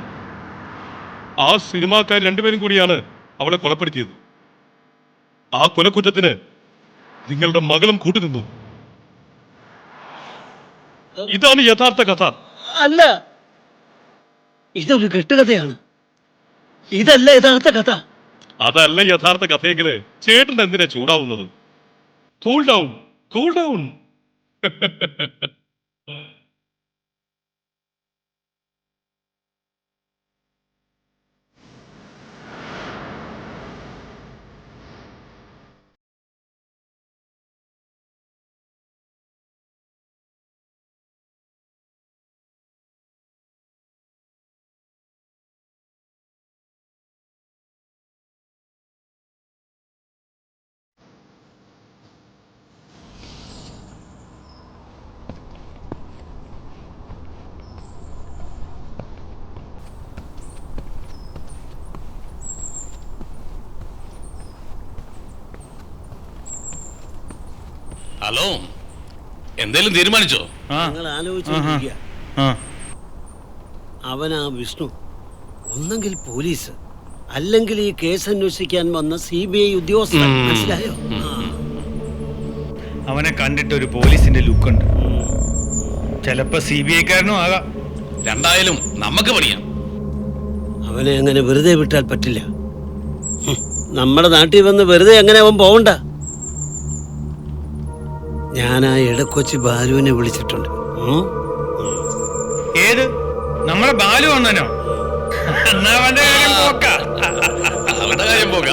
ആ സിനിമാക്കാർ രണ്ടുപേരും കൂടിയാണ് അവളെ കൊലപ്പെടുത്തിയത്. ആ കൊലക്കുറ്റത്തിന് നിങ്ങളുടെ മകളും കൂട്ടുനിന്നു. ഇതാണ് യഥാർത്ഥ കഥ. അല്ല, ഇതൊരു കെട്ടുകഥയാണ്. ഇതല്ല യഥാർത്ഥ കഥ. അതല്ല യഥാർത്ഥ കഥയെങ്കില് ചേട്ടൻ എന്തിനാ ചൂടാവുന്നത്? Cool down, cool down. Hello, എന്തേലും തീരുമാനിച്ചോ? ഞങ്ങൾ ആലോചിച്ചിരിക്കുക. അവനാ വിഷ്ണു. ഒന്നെങ്കിൽ പോലീസ്, അല്ലെങ്കിൽ ഈ കേസ് അന്വേഷിക്കാൻ വന്ന CBI ഉദ്യോഗസ്ഥൻ. മനസ്സിലായോ? അവനെ കണ്ടിട്ട് ഒരു പോലീസിന്റെ ലുക്കുണ്ട്. ചിലപ്പോ CBI-കാരനും ആകാം. രണ്ടായാലും നമുക്ക് പണിയാം. അവനെ അങ്ങനെ വെറുതെ വിട്ടാൽ പറ്റില്ല. നമ്മുടെ നാട്ടിൽ വന്ന് വെറുതെ അങ്ങനെ അവൻ പോവണ്ട. ഞാൻ ആ ഇടക്കൊച്ചി ബാലുവിനെ വിളിച്ചിട്ടുണ്ട്. ഏത്? നമ്മളെ ബാലു വന്നനോ? അവന്റെ കാര്യം പോക്ക. അവന്റെ കാര്യം പോക.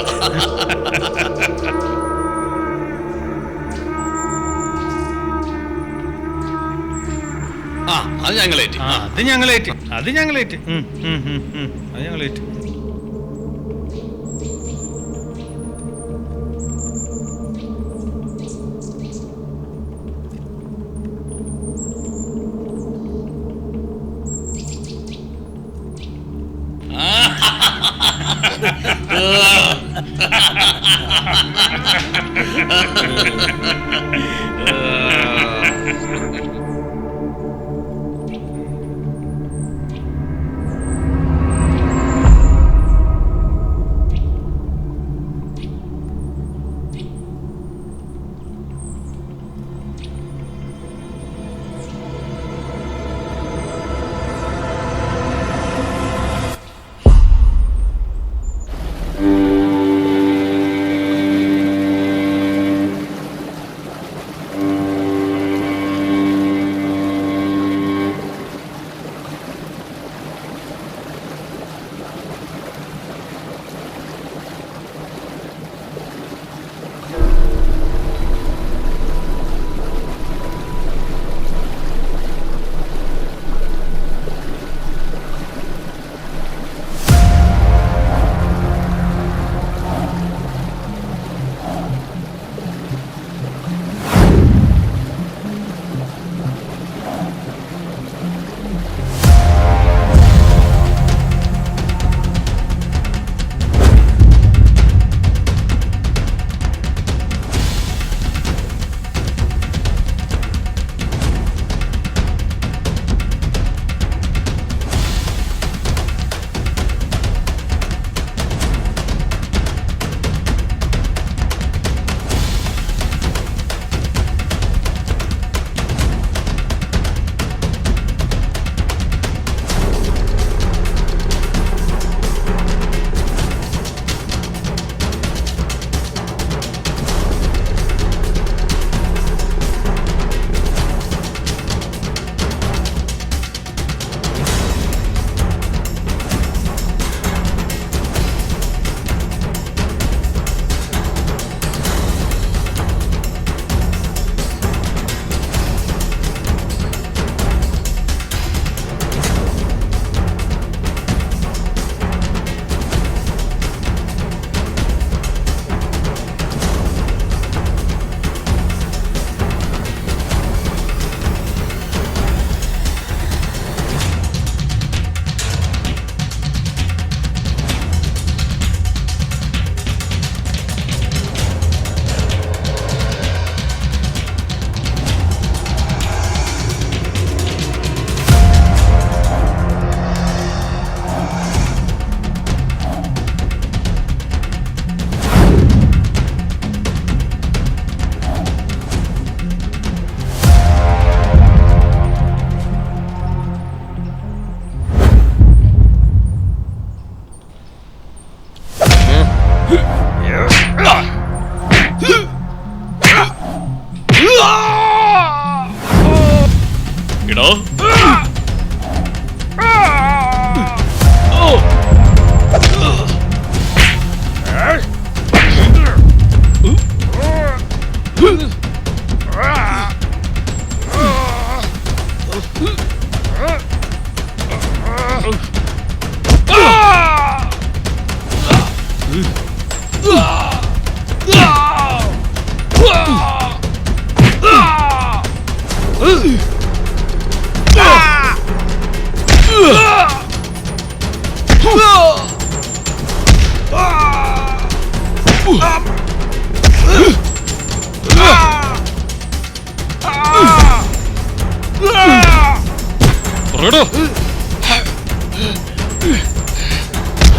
അത് ഞങ്ങളേറ്റ്. അത് ഞങ്ങളേറ്റ്. അത് ഞങ്ങളേറ്റ്. അത് ഞങ്ങളേറ്റ്.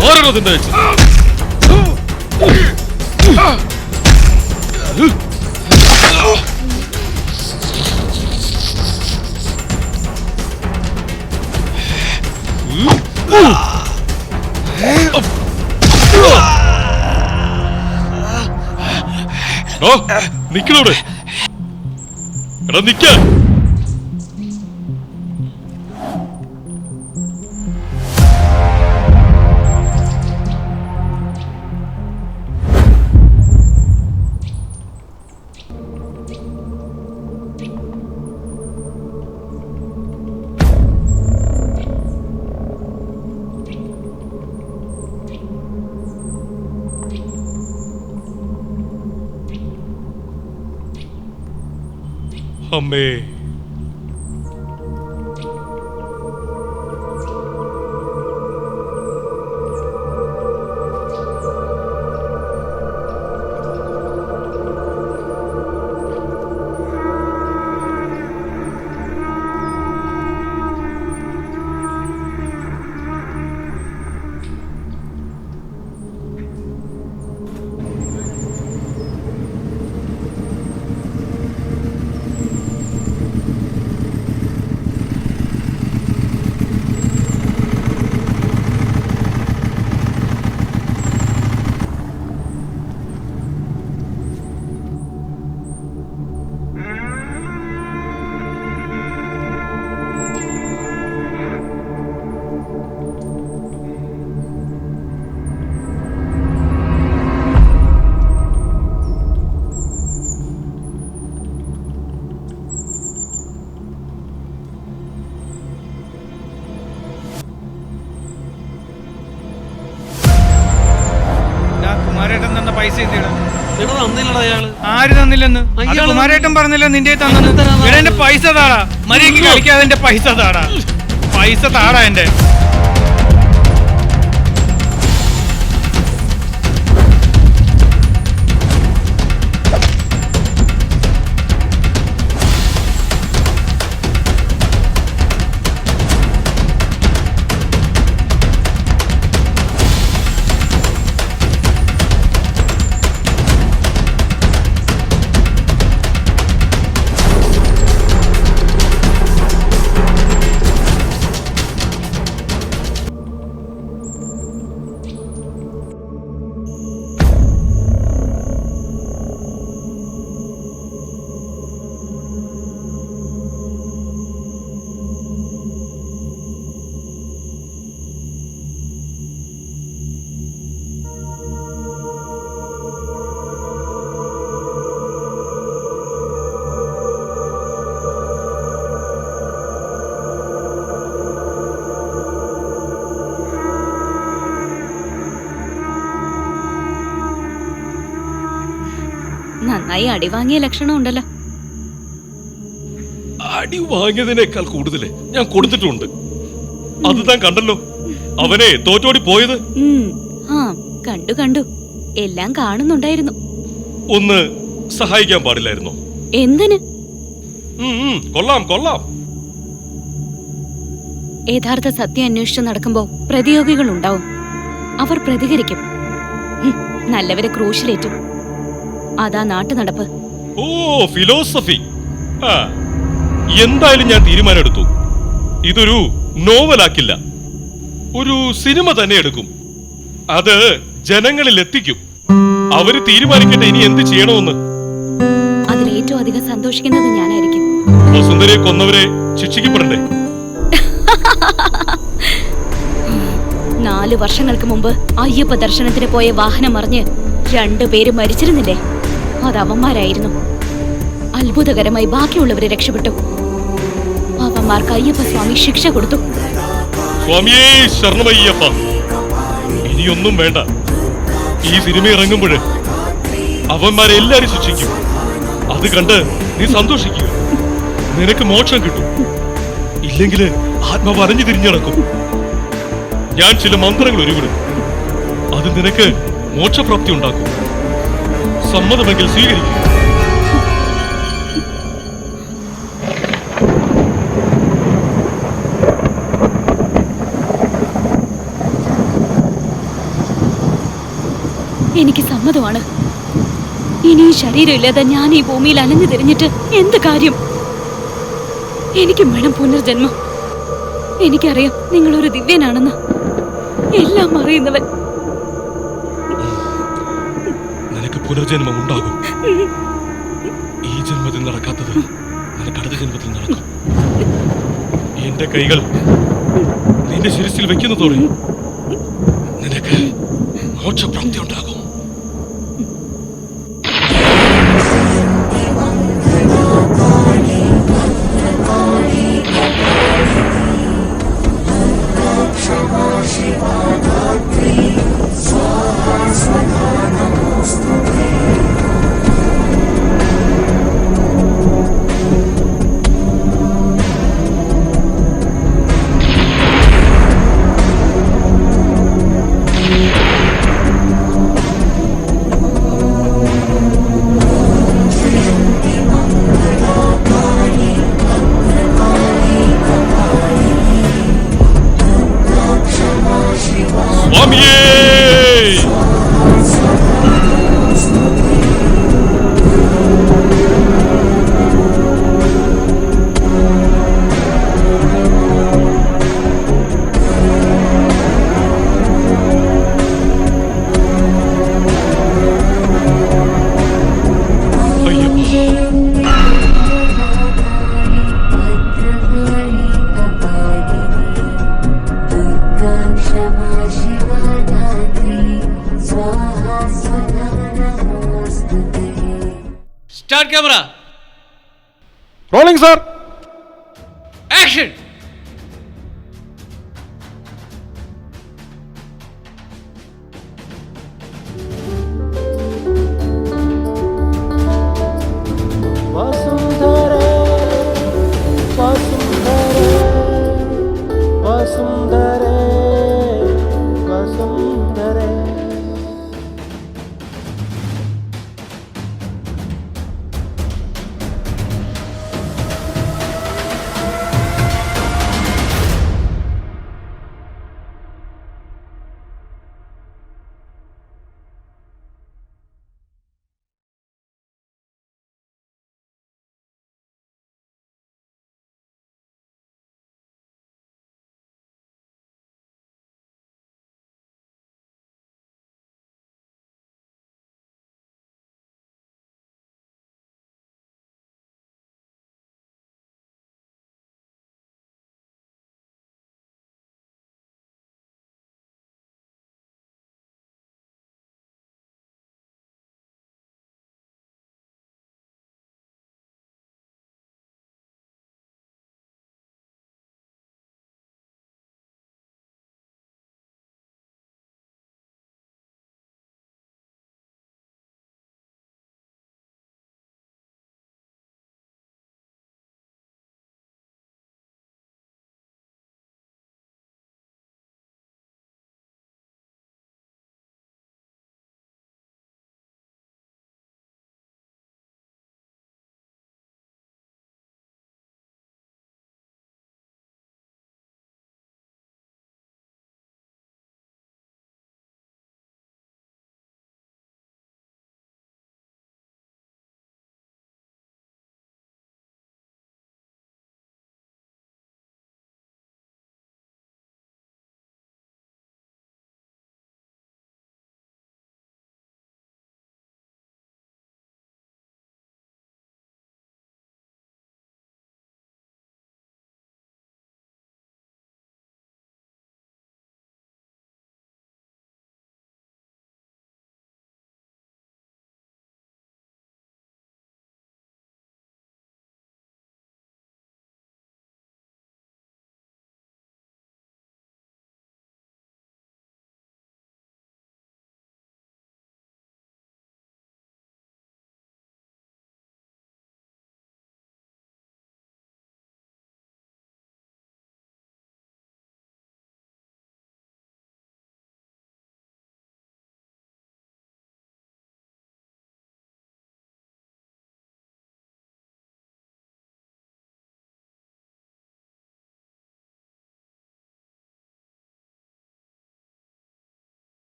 ആരാണോ നിന്റെ അയച്ചത്? നിക്കണോടെ എടാ നിക്ക. അമ്മേ, കുമാരേട്ടൻ തന്ന പൈസ എന്തിടാ? അയാള് ആര് തന്നില്ലെന്ന്? അത് കുമാരേട്ടൻ പറഞ്ഞല്ലോ നിന്റെ തന്നെന്ന്. എന്റെ പൈസ താടാ, മര്യാദയ്ക്ക് കളിക്കാതെ എന്റെ പൈസ താടാ, പൈസ താടാ എന്റെ. നന്നായി അടി വാങ്ങിയ ലക്ഷണം ഉണ്ടല്ലോ. അടി വാങ്ങിയതിനേക്കാൾ കൂടുതൽ ഞാൻ കൊടുത്തിട്ടുണ്ട്. അത് താൻ കണ്ടല്ലോ, അവനെ തോറ്റോടി പോയത്. ആ കണ്ടു കണ്ടു, എല്ലാം കാണുന്നുണ്ടായിരുന്നു. ഒന്ന് സഹായിക്കാൻ പാടില്ലായിരുന്നോ? എന്തിന്? കൊള്ളാം കൊള്ളാം. യഥാർത്ഥ സത്യം അന്വേഷിച്ച് നടക്കുമ്പോ പ്രതിയോഗികൾ ഉണ്ടാവും. അവർ പ്രതികരിക്കും. നല്ലവരെ ക്രൂശിലേറ്റും. അതാ നാട്ടു നടപ്പ്. ഓ ഫിലോസഫി. എന്തായാലും ഞാൻ തീരുമാനമെടുത്തു. ഇതൊരു നോവലാക്കില്ല, ഒരു സിനിമ തന്നെ എടുക്കും. അത് ജനങ്ങളിൽ എത്തിക്കും. അവര് തീരുമാനിക്കട്ടെ ഇനി എന്ത് ചെയ്യണമെന്ന്. അതിൽ ഏറ്റവും അധികം സന്തോഷിക്കുന്നത് ഞാനായിരിക്കും. വസുന്ധരയെ കൊന്നവരെ ശിക്ഷിക്കപ്പെടണ്ടേ? 4 വർഷങ്ങൾക്ക് മുമ്പ് അയ്യപ്പ ദർശനത്തിന് പോയ വാഹനം മറിഞ്ഞ് 2 പേര് മരിച്ചിരുന്നില്ലേ? അത് അവന്മാരായിരുന്നു. അത്ഭുതകരമായി ബാക്കിയുള്ളവരെ രക്ഷപ്പെട്ടു. അവന്മാർക്ക് അയ്യപ്പ സ്വാമി ശിക്ഷ കൊടുത്തു. സ്വാമിയേ ശരണമയ്യപ്പ. ഇനിയൊന്നും വേണ്ട. ഈ സിനിമ ഇറങ്ങുമ്പോഴ് അവന്മാരെ എല്ലാരും ശിക്ഷിക്കും. അത് കണ്ട് നീ സന്തോഷിക്കുക. നിനക്ക് മോക്ഷം കിട്ടും. ഇല്ലെങ്കിൽ ആത്മാവ് അലഞ്ഞു തിരിഞ്ഞടക്കും. ഞാൻ ചില മന്ത്രങ്ങൾ ഒരുവിടും. അത് നിനക്ക് മോക്ഷപ്രാപ്തി ഉണ്ടാക്കും. സമ്മതമെങ്കിൽ സ്വീകരിക്കും. എനിക്ക് സമ്മതമാണ്. ഇനി ഈ ശരീരമില്ലാതെ ഞാൻ ഈ ഭൂമിയിൽ അലഞ്ഞു തിരിഞ്ഞിട്ട് എന്ത് കാര്യം? എനിക്കും വേണം പുനർജന്മം. എനിക്കറിയാം നിങ്ങളൊരു ദിവ്യനാണെന്ന്. എല്ലാം അറിയുന്നവൻ. നിനക്ക് പുനർജന്മം ഉണ്ടാകും. ഈ ജന്മത്തിൽ നടക്കാത്തത് നിനക്ക് അടുത്ത ജന്മത്തിൽ നടക്കും. എന്റെ കൈകൾ നിന്റെ ശിരസിൽ വെക്കുന്നതോടെ നിനക്ക് മോക്ഷപ്രാപ്തി ഉണ്ടാകും. Start camera. Rolling, sir. Action.